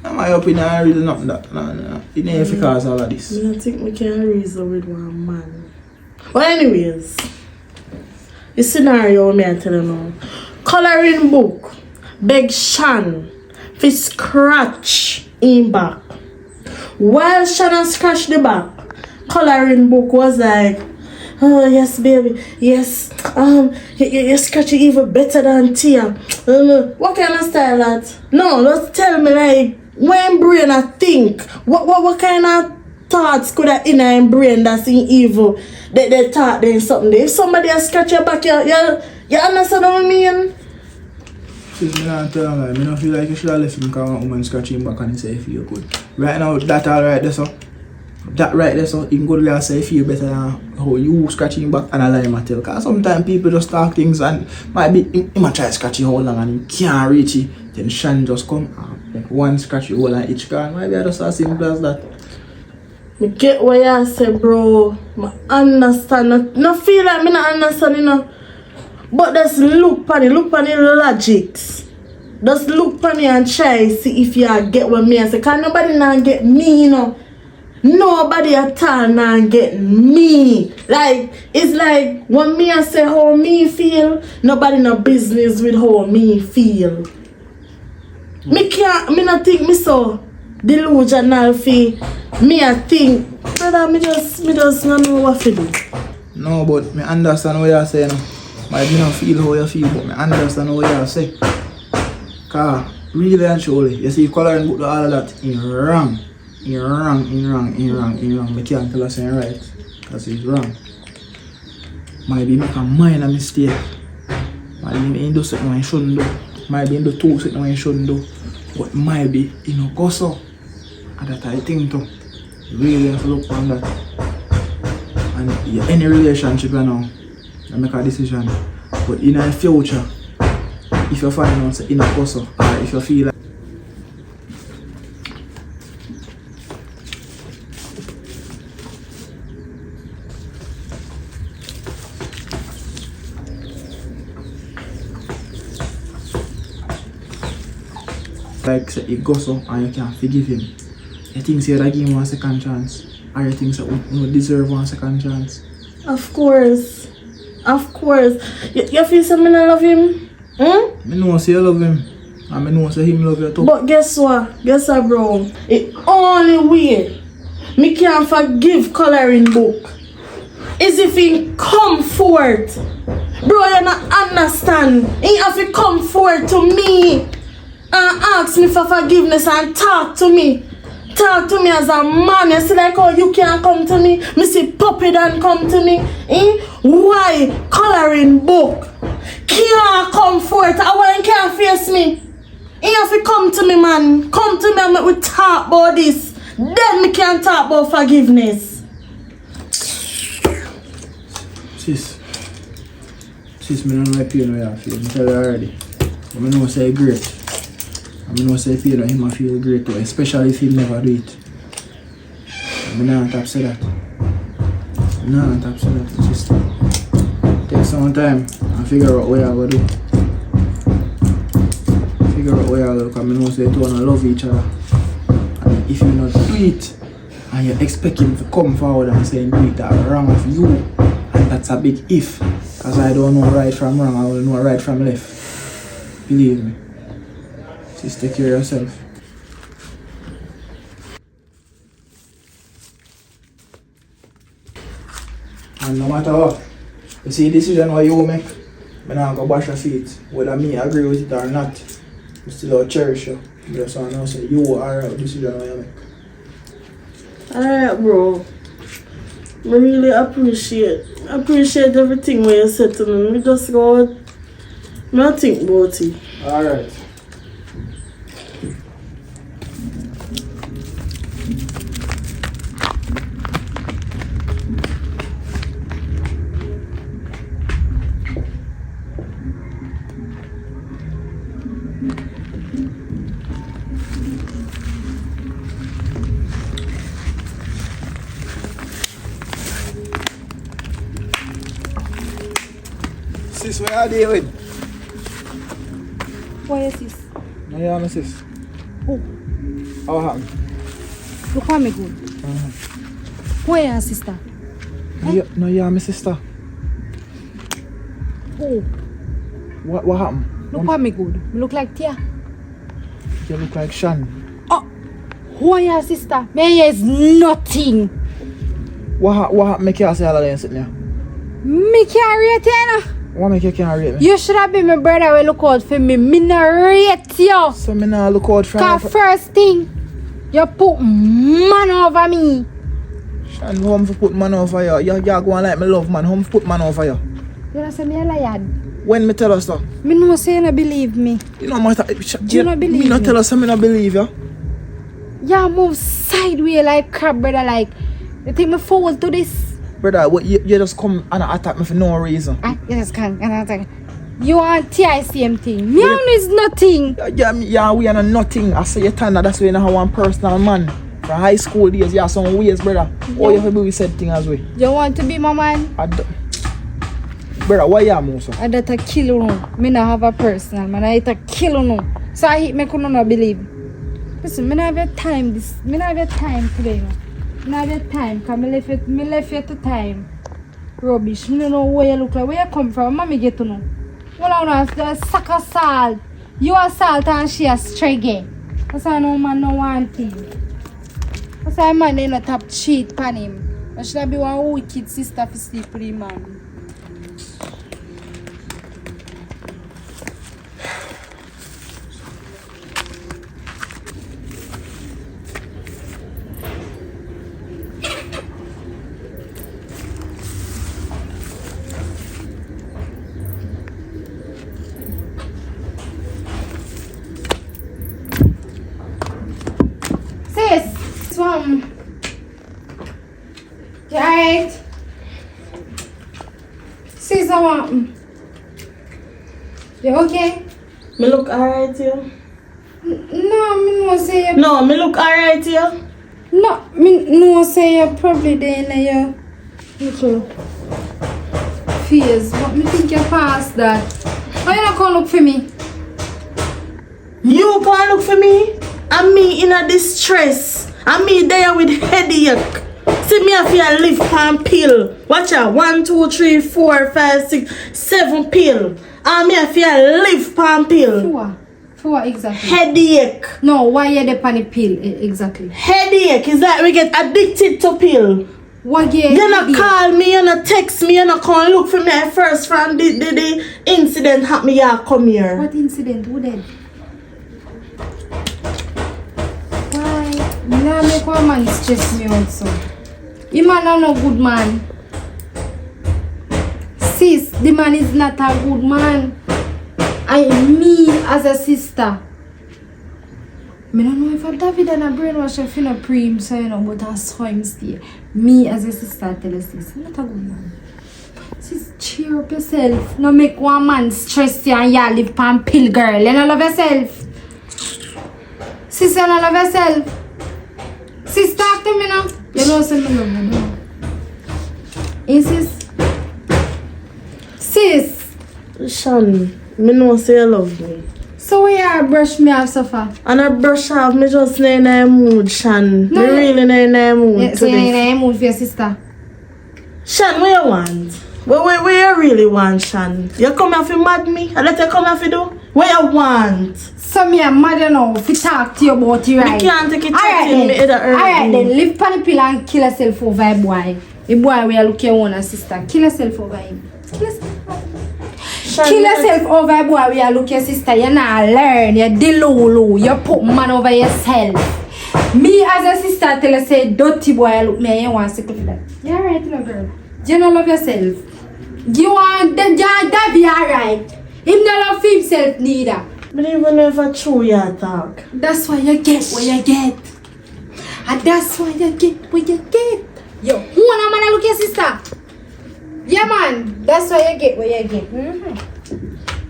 in my opinion I really not that. No. It ain't cause all of this. I don't think we can reason with one man. Well anyways, the scenario me I tell you now. Coloring book beg Shan fi scratch in back. While Shanna scratched the back, coloring book was like, oh yes baby, yes, you scratch it even better than Tia. What kind of style that? No, just tell me like, when brain I think, what kind of thoughts could I in my brain that's in evil, they thought they something. If somebody has scratch your back, you understand what I mean? Sis, me not tell him, like, me don't feel like you should have left him because one woman scratch him back and he say he feel good. Right now, that all right there, so. That right there, so he can go there say he feel better than how you scratch him back and I lie him a tell. Because sometimes people just talk things and might be, he might try to scratch you how long and he can't reach it. Then Shan just come and like one scratch you all and each car. Maybe I just as simple as that. Me get what you say, bro. I understand. No feel like me not understand, you know. But just look on the logics. Just look on it and try see if you get what me I say. Cause nobody now get me, you know. Nobody at all now get me. Like, it's like when me I say how me feel, nobody no business with how me feel. Me not think me so delusional fi. Me I think, brother, me just not know what to do. No, but me understand what you're saying. Might me not feel how you feel, but me understand what you're saying. Cause really and truly, you see coloring book all of that in wrong. You're wrong. Me can't tell us you're right. Because he's wrong. Might be make a minor mistake. Might be do something I shouldn't do. Might be do something I shouldn't do. But might be go so. And that I think too. You really have to look on that. And yeah, any relationship you know, you make a decision. But in the future, if you find out in a go so, or if you feel like say it goes so and you can't forgive him. You think say that give him 1 second chance? Or you think say you deserve 1 second chance? Of course. You feel something I love him? I know say you love him. And I know say him love you too. But guess what, bro? The only way me can forgive coloring book is if he come forth. Bro, you not understand. He have to come forth to me and ask me for forgiveness and talk to me. talk to me as a man. You see like how you can't come to me. Me see puppy don't come to me. Why? Coloring book. Can't come forth. I want can't face me. You have to come to me, man. Come to me and make we talk about this. Then me can talk about forgiveness. Sis, me don't know pain where I feel. I tell you already. But I know say great. I know say pain where him feel great too, especially if he never do it. I not tap say that. Not tap say that, sister. Take some time and figure out what I will do. Figure out what I will do, because I know say two wanna love each other. And if you not do it, and you expect him to come forward and say do it that wrong of you, and that's a big if. Because I don't know right from wrong, I only know right from left. Believe me. Just take care of yourself. And no matter what, you see the decision what you make, I'm not going to bash your feet. Whether me agree with it or not, I still cherish you. Just want to know say you are the decision what you make. Alright, bro. I really appreciate everything what you said to me. Me just go out. Me not think about it. Alright. Sis, where are they with? Why is this? No, yeah, my sis. Oh, How happened? look for me good. Where is your sister? No, yeah, my sister. Oh, What happened? look for me good. Me look like Tia. You look like Shan. Oh, who is your sister? Me is nothing. What happened? Make you say all of them sitting here? Me can't rate you, no. What make you can't rate me? You should have been my brother will look out for me. Me not rate you. So me not look out for Cause first thing, you put man over me. Shan, home for put man over you. You go on like me love man. Home for put man over you. You know say me a liar. When me tell us so? Me know say you not believe me. You know matter. You not believe me? Not me? tell us so me not believe you. You move sideways like crab, brother. Like you think me fall to this? Brother, what, you just come and attack me for no reason. You just can't. You want TI same thing. Me and is nothing. Yeah, we are not nothing. I say you turn that's why you have one personal man. From high school days, you have some ways, brother. Oh, you have to be said thing as well. You want to be my man? Brother, why you move so? I that a kill you. Me not have a personal man. I that kill you. So I hit me could not believe. Listen, me not have time. Me not have time today. Me not have time. Cause me left you to time. Rubbish. Me don't know where you look like. Where you come from? Mommy get to know. Well, I know the sack of salt. You are salt and she a streggy. That's why no man no want thing. That's why man they not top cheat pan him. I should have be one wicked sister for sleep with him, man. Right. Sis, I want. You okay? Me look alright here. No, me no say you. No, me look alright here. No, me no say you probably there in your little fears. But me think you past that. Why you not come look for me? You can't look for me? And me in a distress. And me there with headache. See me if you live pan pill. Watch out. 1, 2, 3, 4, 5, 6, 7 pill. And me if you live pan pill. For what exactly? Headache. No, why you the pan pill exactly? Headache is that we get addicted to pill. What you not call me, you not text me, you not come look for me at first from the incident happened. You come here. What incident? Who did? Nah, make one man stress me out so. The man are no good man. Sis, the man is not a good man. Me as a sister. I don't know if a David and a brainwash if you know pre him, so you know, but I saw him stay. Me as a sister tell us this. Not a good man. Sis, cheer up yourself. No make one man stress you and you live pan pill, girl. You don't love yourself. Sis, you don't love yourself. Sis, talk to me now. You know say me love you now. Eh, sis? Sis! Shan, me know say you love me. So where you brush me off so far? And I brush off, me just not in a mood, Shan. No, me really not in a mood. Yeah, so you're in a mood for your sister? Shan, what you want? What you really want, Shan? You come here for mad me? I let you come here for do? What you want? So me a mad enough to talk to you about it, right? You can't take it Alright in me either early. Alright then, live pan the pill and kill yourself over a boy. A boy where you look your own sister. Kill yourself over him. Kill yourself. Kill yourself over a boy where you look your sister. You not learn. You delulu. You put man over yourself. Me as a sister tell you say dirty boy look me and you want to sick of that. You alright, little girl. You don't love yourself. You want that be alright. Him not love himself neither. But even know if I true you talk. That's why you get what you get. And that's why you get what you get. Yo, who wanna man look your sister? Yeah man, that's why you get what you get.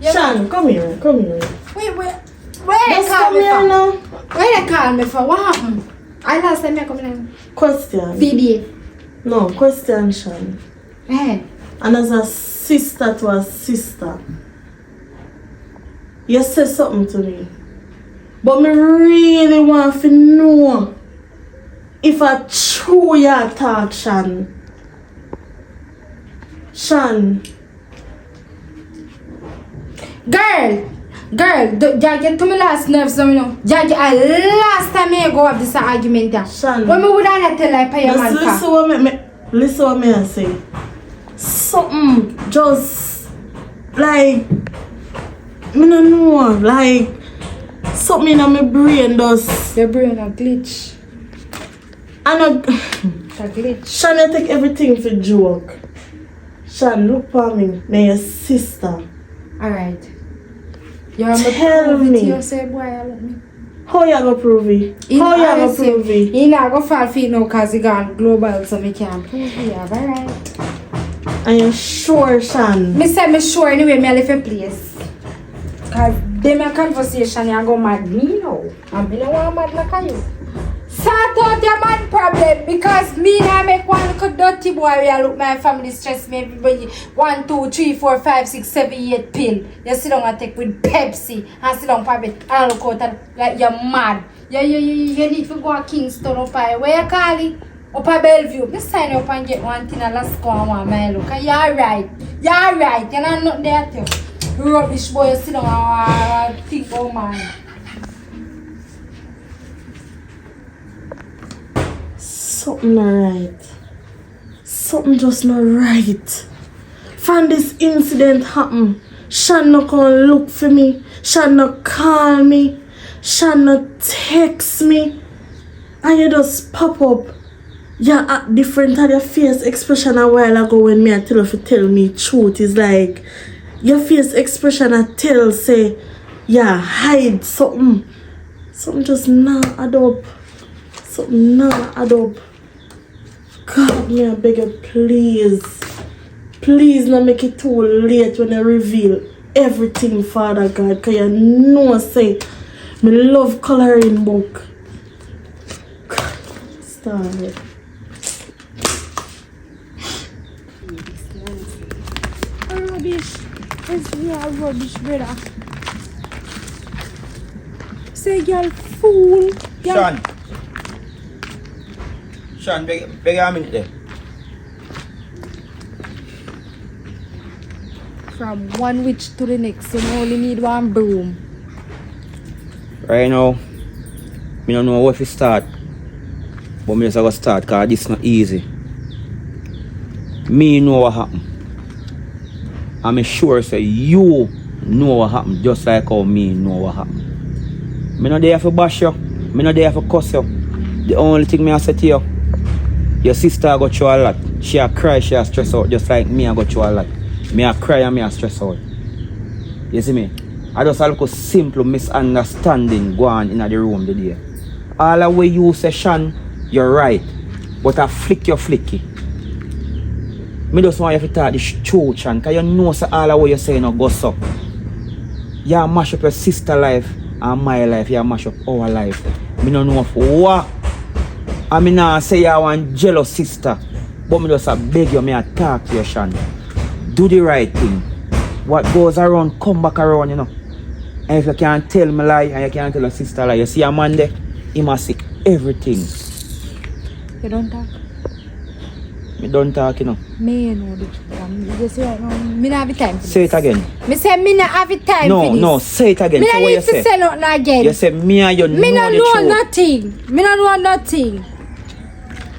Yeah, Shan, man. come here. Wait, where they Just call come me here for? now. Where they call me for? What happened? I last time I come in. Question. VBA. No, question, Shan. Hey. And as a sister to a sister, you say something to me. But me really want to know if I true your talk, Shan. Shan. Girl, you get to me last nerve, so you know. You get last time I go have this argument there. Shan. When me would I not tell like pay your man Listen for? what me I say. Something just like me no know, like something in my brain does. Your brain a glitch. And A glitch. Shan, you take everything for joke. Shan, look for me, na your sister. Alright. You're Tell me. You say boy I love me. How you gonna prove it? How you gonna prove it? He not go fall feet now cause he gone global so me can't prove it. Alright. Are you sure, Shan? Me say me sure anyway me leave a place. Cause them a conversation you go mad me now. And me no want mad like you. Sort out your man problem because me now make one little dirty boy where look my family stress me everybody 1, 2, 3, 4, 5, 6, 7, 8 pill. You sit down and take with Pepsi and sit down for bed and look out and like you're mad. You need to go to Kingston up here. Where you call it? Up at Bellevue. Me sign up and get one thing and let's go and one my look. And you're right. You're right. You're not nothing there too. Rubbish boy, you sit down and think oh man. Something not right. Something just not right. From this incident happen, Shan not come look for me. Shan not call me. Shan not text me. And you just pop up. You act different at your face expression a while ago when me I tell you to tell me truth. It's like your face expression I tell say yeah hide something. Something just not add up. Something not add up. God, me I beg you, please. Please not make it too late when I reveal everything, Father God. Because you know, say, me love coloring book. God, stop it. Rubbish. It's real rubbish, brother. Say, girl, fool. Girl. Shan, beg a minute there. From one witch to the next, you only need one broom. Right now, I don't know where to start. But I just going to start because this is not easy. Me know what happened. I'm sure say you know what happened just like how me know what happened. I'm not there for bash you. I'm not there for cuss you. The only thing me I say to you, your sister go through a lot. She a cry, she a stress out, just like me I go through a lot. Me a cry and me a stress out. You see me? I just have a simple misunderstanding go on in the room today. All the way you say, Sean, you're right. But I flick your flicky. Me just want you to talk this truth, Sean, because you know so all the way you say no go so. You mash up your sister life and my life, you mash up our life. Me don't know for what. I mean now say you want jealous sister. But me just beg you, me a talk to you, Sean. Do the right thing. What goes around, come back around, you know. And if you can't tell me lie and you can't tell a sister lie, you see a man there, he must see everything. You don't talk. Me don't talk, you know. Me know the truth. You say right now, me not have time for this. Say it again. Me say me not have time for this. No, say it again. Me Say not what need you to say. say nothing again. You say me and you Me know not the know truth. nothing. Me not know nothing.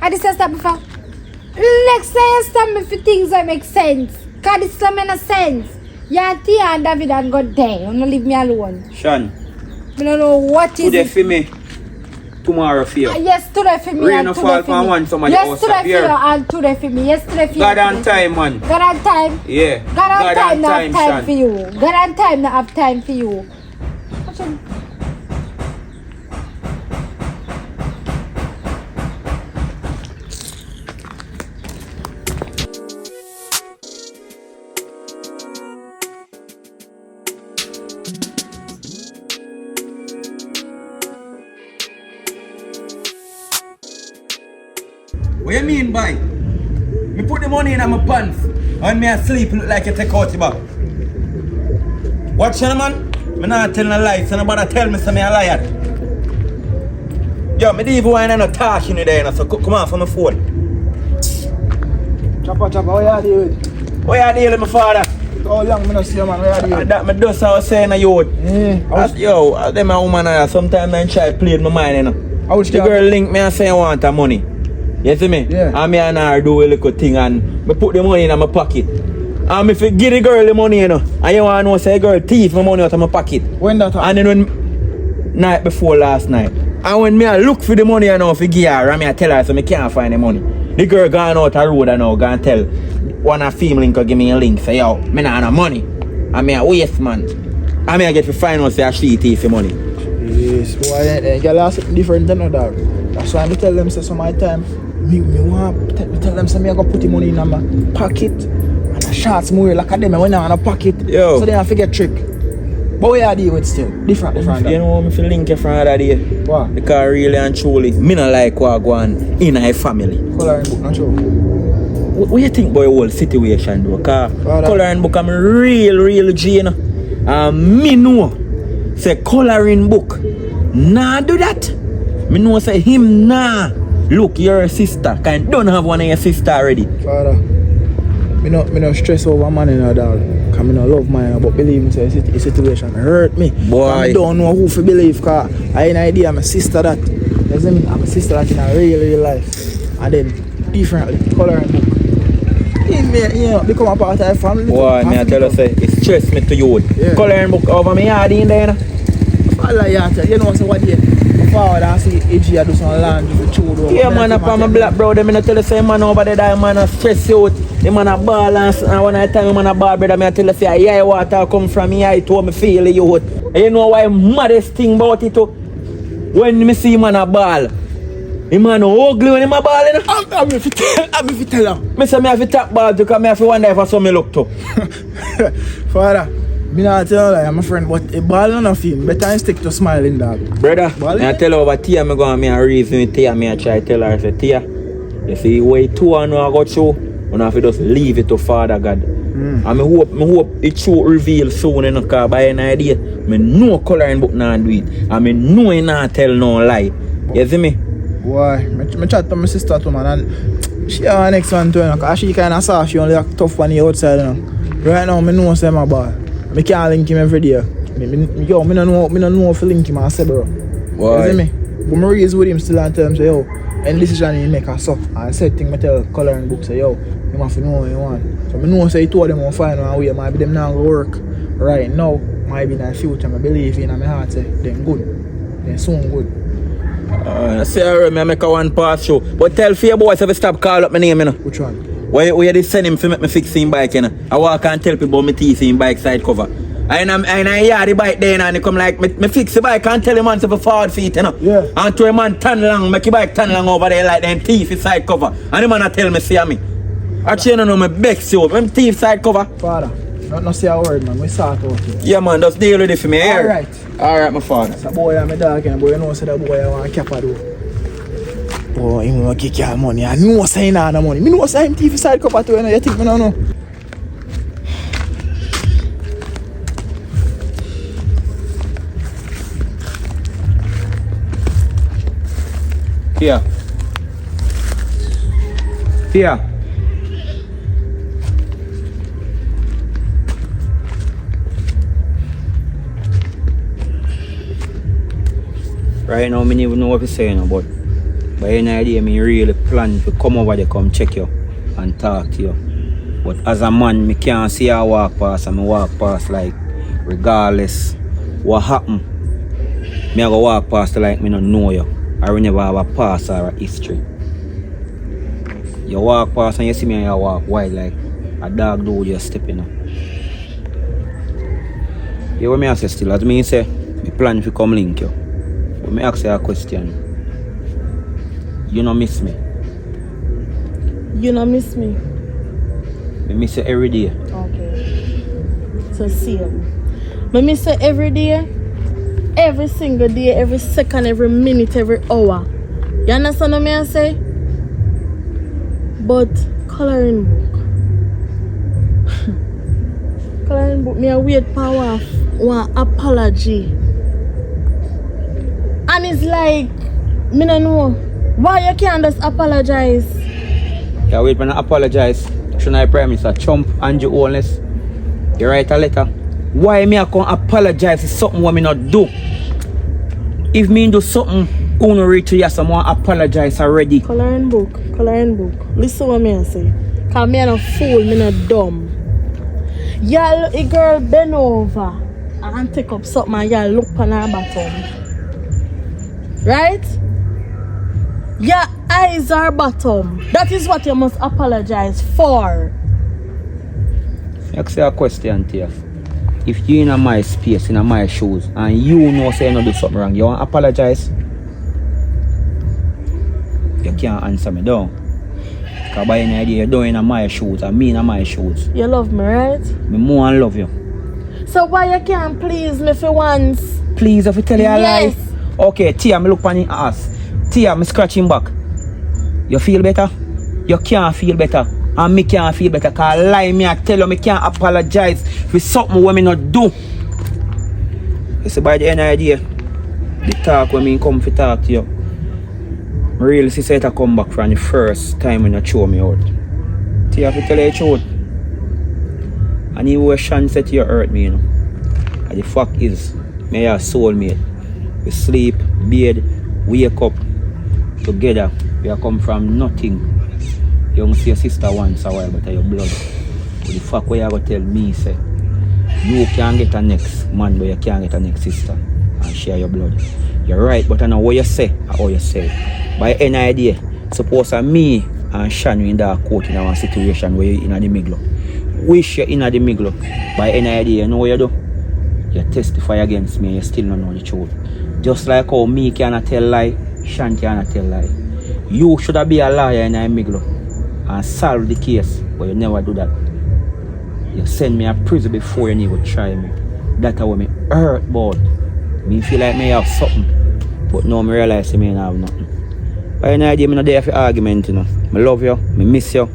I just stop before. Next time you stop me for things that make sense. Cause this don't make no sense. Yeah, Tia and David and God there. You don't leave me alone. Sean, Me don't know what is today it. for me, tomorrow for you. Yes, today for me Rain and or today fall for for me. one, somebody Yes, else today up for here. you and today for me. Yes, today for you. God on time, man. God on time. Yeah. God on time, not have time Sean. for you. God on time, not have time for you. Watch him. What you mean by? Me put the money in my pants and me asleep look like you take out your back. Watch you, man. Me not telling a lie, so nobody tell me so me a liar. Yo, me don't even want no talk in there, so come on from my phone. Chopper, what you deal with? What you dealing with my father? How long me not see you, man? What you deal with? That me just I was saying a youth. Yo, them a woman sometimes I try to play with my mind, you know. The girl link me and say I want her money. You see me? Yeah. And me and her do a little thing and me put the money in my pocket. And if you give the girl the money, you know, and you want to know say the girl thief my money out of my pocket. When that happened? And then when night before last night. And when me I look for the money, you know, for give her, and me I tell her so me can't find the money. The girl gone out the road and now go and tell one of female link give me a link. Say yo, me not have no money. And me a waste man. And me I get to find out say she thief the money. Yes, boy, you girl are something different than that, dog. That's why I tell them say some of my time, me want tell them say me I go put the money in my pocket and the shots more like a them when I'm in a pocket. Yo. So they have to get trick. But what you deal with still? Different. You know me feel link you from other day. What? Because really and truly, me not like what go on in a family. Coloring book, not true. What you think about the whole situation though? Because coloring book I'm real G, you know. And me know say coloring book nah do that. Me know say him nah look your sister can don't have one of your sister already. Father, me no stress over money now, dog. Cause me no love money, but believe me, say the situation hurt me. Boy. I don't know who to believe, cause I have an idea my sister that. You see me? I'm a sister that in a real life. And then differently, coloring book. You know, become a part of the family. Boy, me I tell you say it stress me to you. Yeah. Coloring book over me yard in there, you know. You know so what day? Forward and see AG do some land with children. Yeah, man, upon my black brother, I tell you say man over there that man a stress you out. The man a balance and when I tell you man a ball brother, I tell you say yeah water come from me eye to me feel you out. And you know why maddest thing about it too? When me see man a ball, the man ugly when him a ball, you know? I'm if you tell him. Me say me have to tap ball because me have to wonder if I saw me look too. Father, me not tell you, I'm a friend, but a ball none of him. Better I stick to smiling, dog. Brother, Ball, I tell her about Tia, me go and me a reason with Tia, me a try tell her, say Tia, you see way two and I go through, and I have to just leave it to Father God. And me hope the truth reveal soon, you know, because by an idea, me know coloring book not do it, and me know he not tell no lie. You see me? Boy, me chat to my sister too, man, and she have her next one too, you know, because she kind of soft, she only act tough on the outside, you know. Right now, me know say my ball. I can't link him every day. Me don't know if I link him and say bro. Why? You see me? But I raise with him still and tell him say yo, any decision he make a so. And said thing I tell coloring book say yo, you have to know what you want. So I know say he told them on find one way, maybe them not go work right now, maybe in the future I believe in my heart say then good. Then soon good. See, I make a one pass show. But tell for your boys if you stop call up my name, you know. Which one? Why you just send him to make me fix him bike, you know? I walk and tell people my teeth in bike side cover. And I hear the bike there and he come like, me fix the bike and tell him man to forward feet, you know? Yeah. And to a man turn long, make your bike turn long over there like them teeth in side cover. And the man I tell me, see me. Actually, you don't know my bex you, them teeth side cover. Father, not say a word, man. We sort out it. Yeah, man, just deal with it for me, here. Alright. Alright, my father. So boy, I'm a dog, and boy, you know, so that boy, I want to cap a do. Boy, he want to kick your money. I know saying that the money. Me know saying TV side cover too, you know. You think me no know? Here. Here. Right now, I don't even know what you're saying, but by any idea, I really plan to come over there, come check you and talk to you. But as a man, I can't see you walk past, and I walk past like, regardless what happened, I go walk past like I don't know you. I will never have a past or a history. You walk past and you see me and you walk wild like a dog do you stepping up. You what me say still, as me say, I plan to come link you. But me ask you a question. You don't miss me? You don't miss me? I miss you every day. Okay. So same. I miss you every day, every single day, every second, every minute, every hour. You understand what I say? But coloring book. Coloring book, me a wait for one apology. And it's like, me don't know why you can't just apologize. Yeah, wait when I apologize. Should I Prime Minister Trump and you honest? You write a letter. Why me I can't apologize for something what me not do? If me do something, who no reach to you, someone apologize already. Coloring book. Listen what me I say. Cause me not fool, me not dumb. Y'all, a girl bend over and take up something and y'all look on her bottom. Right? Your eyes are bottom. That is what you must apologize for. I ask you a question, Tiff. If you in my space, in my shoes, and you know say you not do something wrong, you want to apologize? You can't answer me down. Because by any idea, you're doing in my shoes, and me in my shoes. You love me, right? Me more and love you. So why you can't please me for once? Please, if you tell you a Yes. lie. Okay, Tia, me look on your ass. Tia, me scratching back. You feel better? You can't feel better. And me can't feel better. Because lie me, I tell you, me can't apologize for something what me not do. You see, by the end of the day, the talk when me come to talk to you, I really see it come back from the first time when you show me out. Tia, if you tell you the truth, and you was chance that you hurt me, you know. And the fact is, me your soulmate. We sleep, bathe, wake up together. We come from nothing. You don't see your sister once a while, but your blood. But the fact where you go tell me, say, you can't get a next man, but you can't get a next sister and share your blood. You're right, but I know what you say or how you say it. By any idea, suppose me and Shan in that court in our situation where you're in the middle. Wish you're in the middle. By any idea, you know what you do? You testify against me and you still don't know the truth. Just like how me cannot tell lie, Shan cannot tell lie. You should have been a lawyer in the middle and solve the case, but you never do that. You send me a prison before you even try me. That's how me hurt, but me feel like me have something, but now me realize me don't have nothing. By any idea, I'm not there for argument, you know. I love you, I miss you,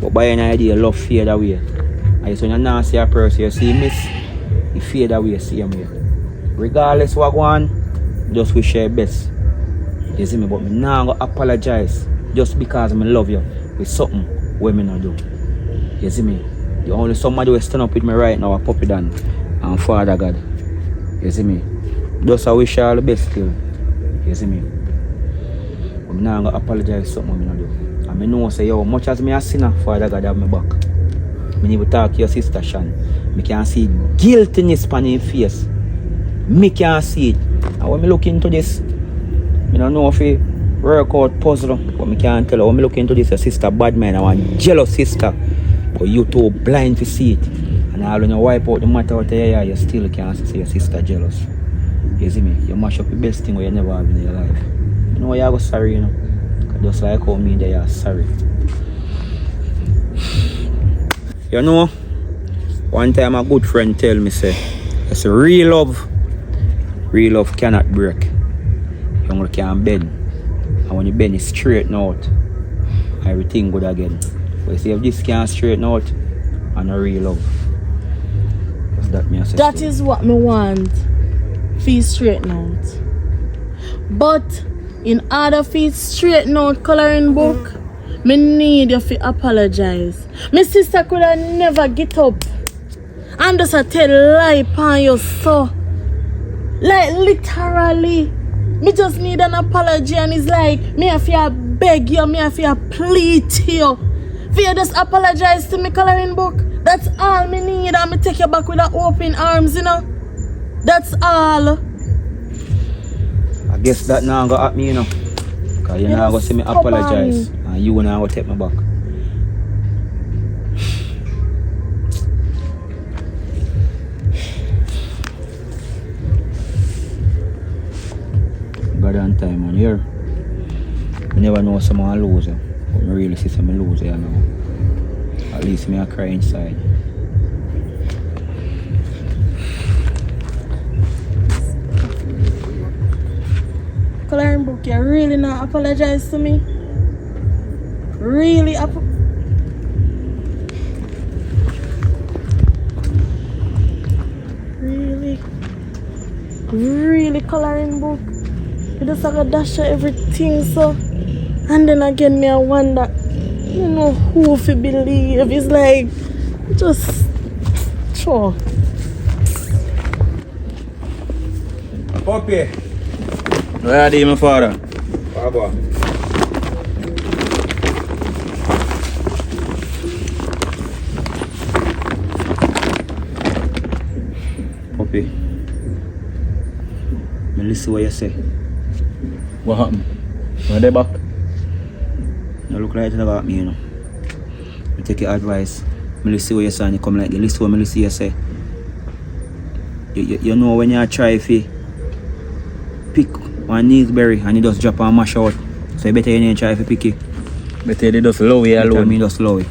but by any idea, love fade away. And when you not see a person, you see miss, you fade away same way. Regardless what go on, just wish you the best. You see me, but me now go apologize just because I love you with something where me not do. You see me? The only somebody who stand up with me right now, a puppy Dan and Father God. You see me? Just I wish you all the best still. You see me? But me now go apologize for something I not do. And me know say, yo, much as me a sinner, Father God have me back. Me need to talk to your sister Shan. Me can see guiltiness on her face. Me can see it. And when me look into this, I don't know if he work out puzzle, but I can't tell her. When I look into this, your sister bad man, I want jealous sister. But you too blind to see it. And all when you wipe out the matter out there, you still can't see your sister jealous. You see me? You mash up the best thing what you never have in your life. You know why you go sorry, you know? Cause just like how me there, you're sorry. You know, one time a good friend tell me, say, it's real love cannot break. You only can bend. And when you bend it straighten out, everything good again. But you see if this can't straighten out, and a real love. That is what me want. Feel straighten out. But in order for straighten out coloring book, me need you to apologize. My sister could have never get up and just a tell lie upon you so. Like literally. Me just need an apology and it's like me have to beg you, me have to plead to you. For you just apologize to me coloring book. That's all me need and me take you back with the open arms, you know. That's all. I guess that now go at me, you know. Cause you now go see me apologize and you now go take me back. God on time man, here. I never know someone lose, but I really see someone lose, you know. At least me I cry inside. Coloring book, you really not apologize to me? Really Really coloring book? You just have to dash out everything so. And then again me I wonder, you know who to believe. It's like just sure. Puppy. Where are they, my father? Baba. Puppy. Me listen what you say. What happened? Are they back? You look like you about me, you know. I take your advice. Me listen what you say and you come like you listen what me listen you say. You know when you try to pick one needleberry and you just drop and mash out. So you better you need to try to pick it. Better they just low it alone. Me just low it.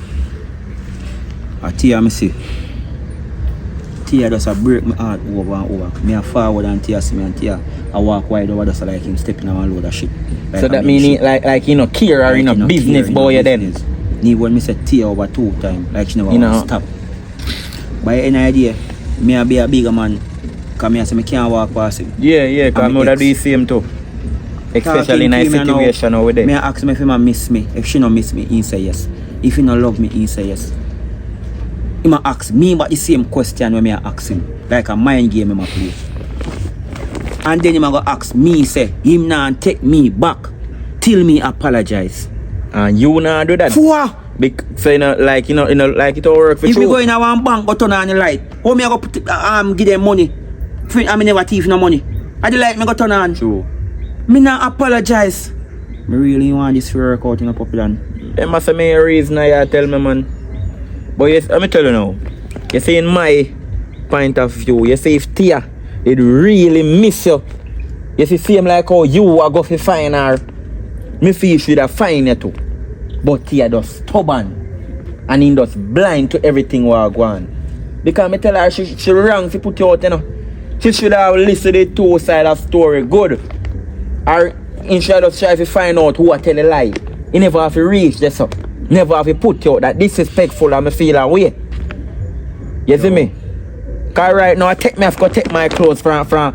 A tear me see. Tear just a break my heart over and over. Me a forward and tear see me and tear. I walk wide over just like him stepping on a load of shit. Like so that mean like you know care or like, you know business boy then. Need when me say tear over 2 times like she never want to stop. By any idea, me a be a bigger man. Cause me say me can't walk past him. Yeah, cause me would do the same too. Especially in a situation over there. Me ask me if he miss me. If she not miss me, he say yes. If he not love me, he say yes. He might ask me but the same question when me ask him. Like a mind game he might play. And then he might go ask me, say, him not take me back till me apologize. And you not do that? For so you know, like you know, like it all work for you. If me go in a one bank, go turn on the light. How me I go put give them money? I me never thief no money. I the light me go turn on. True. Me not apologize. Me really want this to work out in a popular. There must have been a reason I tell me, man. But yes, let me tell you now. You see, in my point of view, you see, if Tia did really miss you, you see, same like how you are going to find her, me feel she would have find you too. But Tia just stubborn and he just blind to everything what go on. Because me tell her she wrong to put you out, you know. She should have listened to the 2 sides of story good. Or instead of try to find out who I tell a lie. You never have to reach this up. Never have to put you out that disrespectful and me feel away. You see me? Cause right now I have to take my clothes from around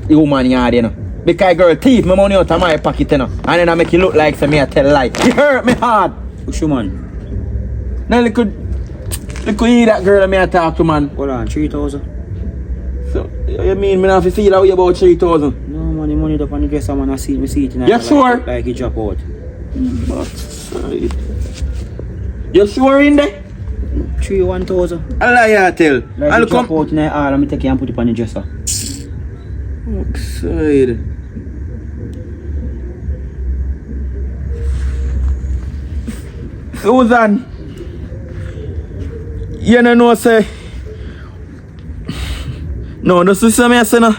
the woman yard, you know. Because girl thief my money out of my pocket, you know. And then I make you look like say me I tell a lie. It hurt me hard. Push you, man. Now look hear that girl me I talk to, man. Hold on, 3,000. So you mean me not have to feel away about 3,000? No money, money up on the dresser, man. I see it tonight. You sure? Like it drop out. You sure in there? 1,000. I lie I tell. Like I'll it drop come. out tonight. Let me take you and put it on the dresser. Outside. Susan, you know say. No, the sister me say no.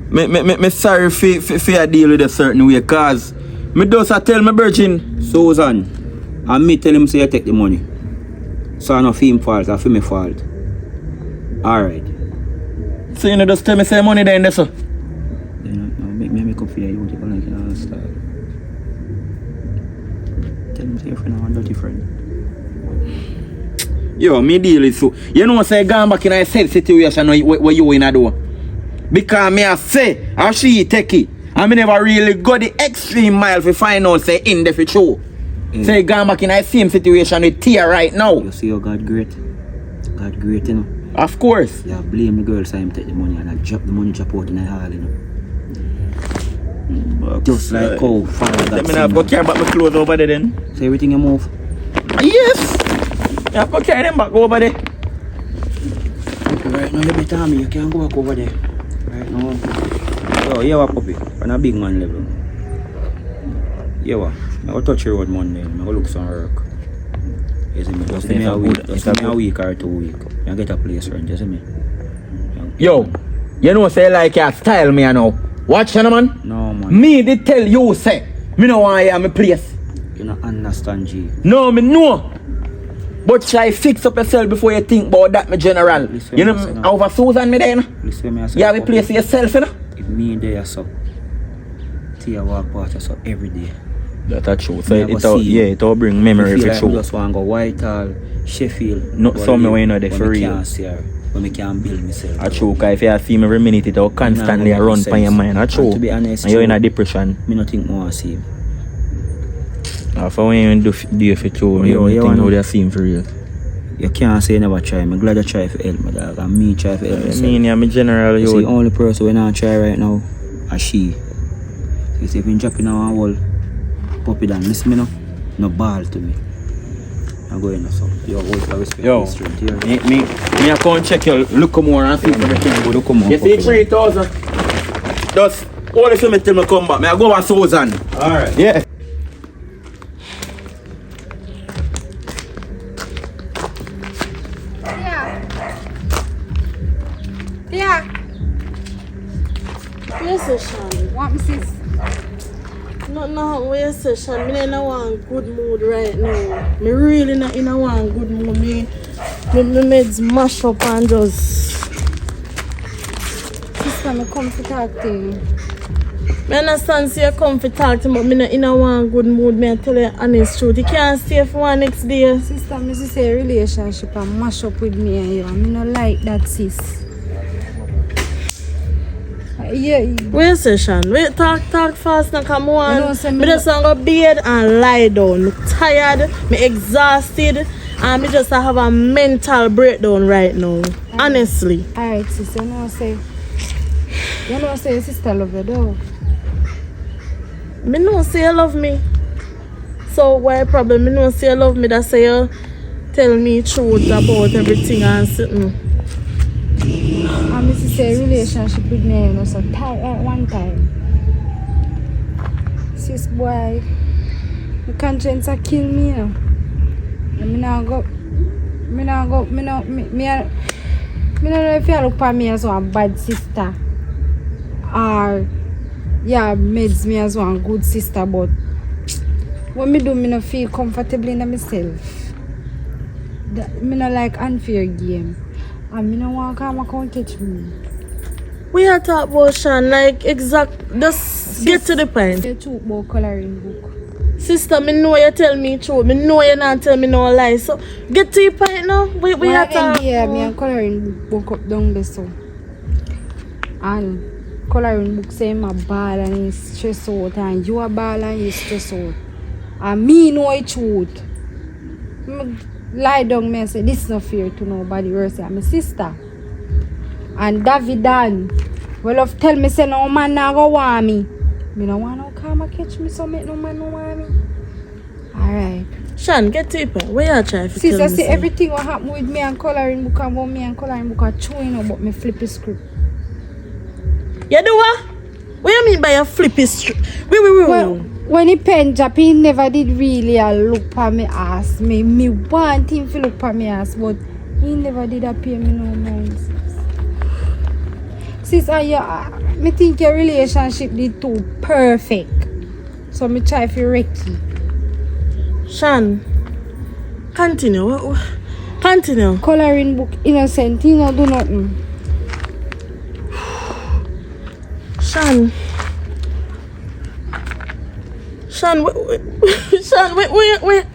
Me sorry for you deal with a certain way, cause me just tell my virgin Susan, and me tell him say you take the money. So I not for him fault, I for me fault. Alright. so you know just tell me say money there in there, so. No, make up for you take like you style. Tell him say your friend a dirty friend. Yo, me deal is so. You know say gone back in a said situation where you in a door. Because me I say, and she take it. And me never really go the extreme mile to find out say in the true. Say gone back in the same situation with Tia right now. You see how God great? God great, you know. Of course. Yeah, blame the girl so him take the money and I drop the money drop out in the hall, you know. Just like how father got Let me not go carry back my clothes over there then. So everything you move? Yes! Yeah, go carry them back over there. Right now you better me, you can't go back over there. Right now. Yo, you have a puppy on a big man level. You what? I go touch your road Monday, I go look some work. You see me? Just give me a week, a week or 2 weeks. I get a place rent, you see me? Yo, you know say like your style me you know. Watch you know man? No man. Me they tell you say, me no want you at my place. You don't understand G. No, me know. But try fix up yourself before you think about that, my general. Listen, you know, over Susan me there, you know? Listen me I say. You have a place for yourself, you know? If me there so Tia walk past us every day. That's true. So Me I go see you. it will bring memory I feel for like true. I just want to go Whitehall, Sheffield. No, some way you know they for When I real. can't see her, when I can't build myself. That's true, because if you see me every minute, it will constantly Nah, run by your mind. That's true. And to be honest, And you're in true. a depression. Me not think more see him. For when you do it for true, Yo, you you think know. how they see him for real. You can't say you never try. I'm glad you try for help, my dog. And me try for help I myself. mean, I'm a general, You see, the you. only person we not try right now is she. You see, if you drop in our wall, puppy down, listen me now, no ball to me. I'm going now, so. Yo, hold for respect. Yo, strength here. me I come check you, look more and see if everything good. Look more. You see 3,000? Just hold it for me till me come back. Me I go with Susan. Alright. Yeah. Yeah. Yes, sir, Sean. Want me sis? No, what you say, Sean? Me in a one good mood right now. Me really not in a one good mood. Me meds mash up and just... Sister, me come to talk to you. Me understand say you come for talk to me, but me not in a one good mood. Me I tell you honest truth. You can't stay for one next day. Sister, me say relationship and mash up with me and you. And me no like that, sis. Yeah. What you say, Sean? Wait, talk fast now, come on. You know, say Me just want to go bed and lie down. Me tired, me exhausted, and me just have a mental breakdown right now. Honestly. Alright, sis, you know say your sister love you though. Me know say you love me. So why problem? Me know say you love me. That's say you tell me truth about everything and something. And me say relationship with me, you know, so tight at one time. Sis boy, my conscience a kill me, you know. And me no know if you look at me as one bad sister or yeah, meds me as one good sister, but what me do, me no feel comfortable in myself. Me no like unfair game. And me no want to come and catch me. We are talk about Sean, like exact, just get to the point. You talk about coloring book. Sister, me know you tell me truth. Me know you not tell me no lie. So get to the point now. We are talk. Yeah, me and coloring book up down there so. And coloring book say my ball and he stress out and you a ball and you stress out. And me know the truth. Me lie down me and say this is not fair to nobody else. I'm my sister. And David Dan, well of tell me say no man now go want me. Me no want no come and catch me so make no man no want me. Alright. Sean, get to the point. Where you try to Sis, tell I me? see say? everything what happen with me and coloring book and about me and coloring book are chewing about me flippy script. You do what? What you mean by a flippy strip? Wait. Well, when he pen drop, he never did really look for me ass. Me want him to look for me ass, but he never did pay me no mind. Sis, me think your relationship did too perfect. So me try to wreck you. Shan, continue. Continue. Coloring book innocent, he no do nothing. Shan, wait.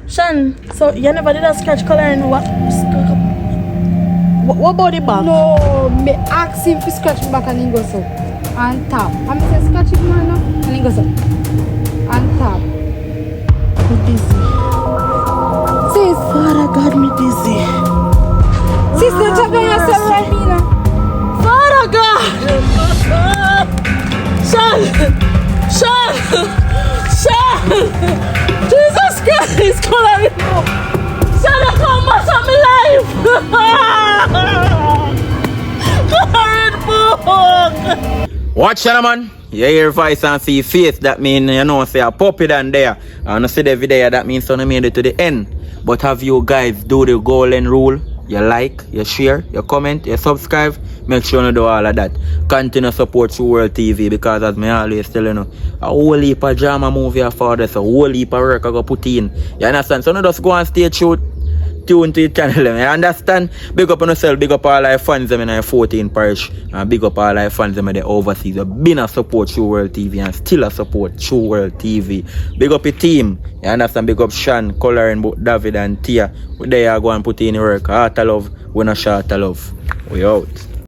Shan, so you never did a scratch coloring? What about the back? No, me ask him to scratch me back and he goes so. On top. I say scratch it man now and he goes so. On top. Me dizzy. Sis, Father God, me dizzy. sis, don't talk about yourself right now. Father God! Shan! Jesus Christ, coloring book! Shan, I come back to my life! Coloring book! Watch it, man. You hear voice and see face. That mean you know say a puppy down there. And you see the video. That means you made it to the end. But have you guys do the golden rule? You like, you share, you comment, you subscribe. Make sure you do all of that. Continue support Wrld TV because as me always tell you, a whole heap of drama movie for this, a whole heap of work I go put in. You understand? So no just go and stay tuned to the channel. You understand? Big up on yourself, big up all our fans in the 14 parish, and big up all our fans in the overseas. You've been a support Wrld TV and still a support Wrld TV. Big up your team. You understand? Big up Shan, Coloring Book, David and Tia. They are going to put in the work. Heart of love, we not short of love. We out.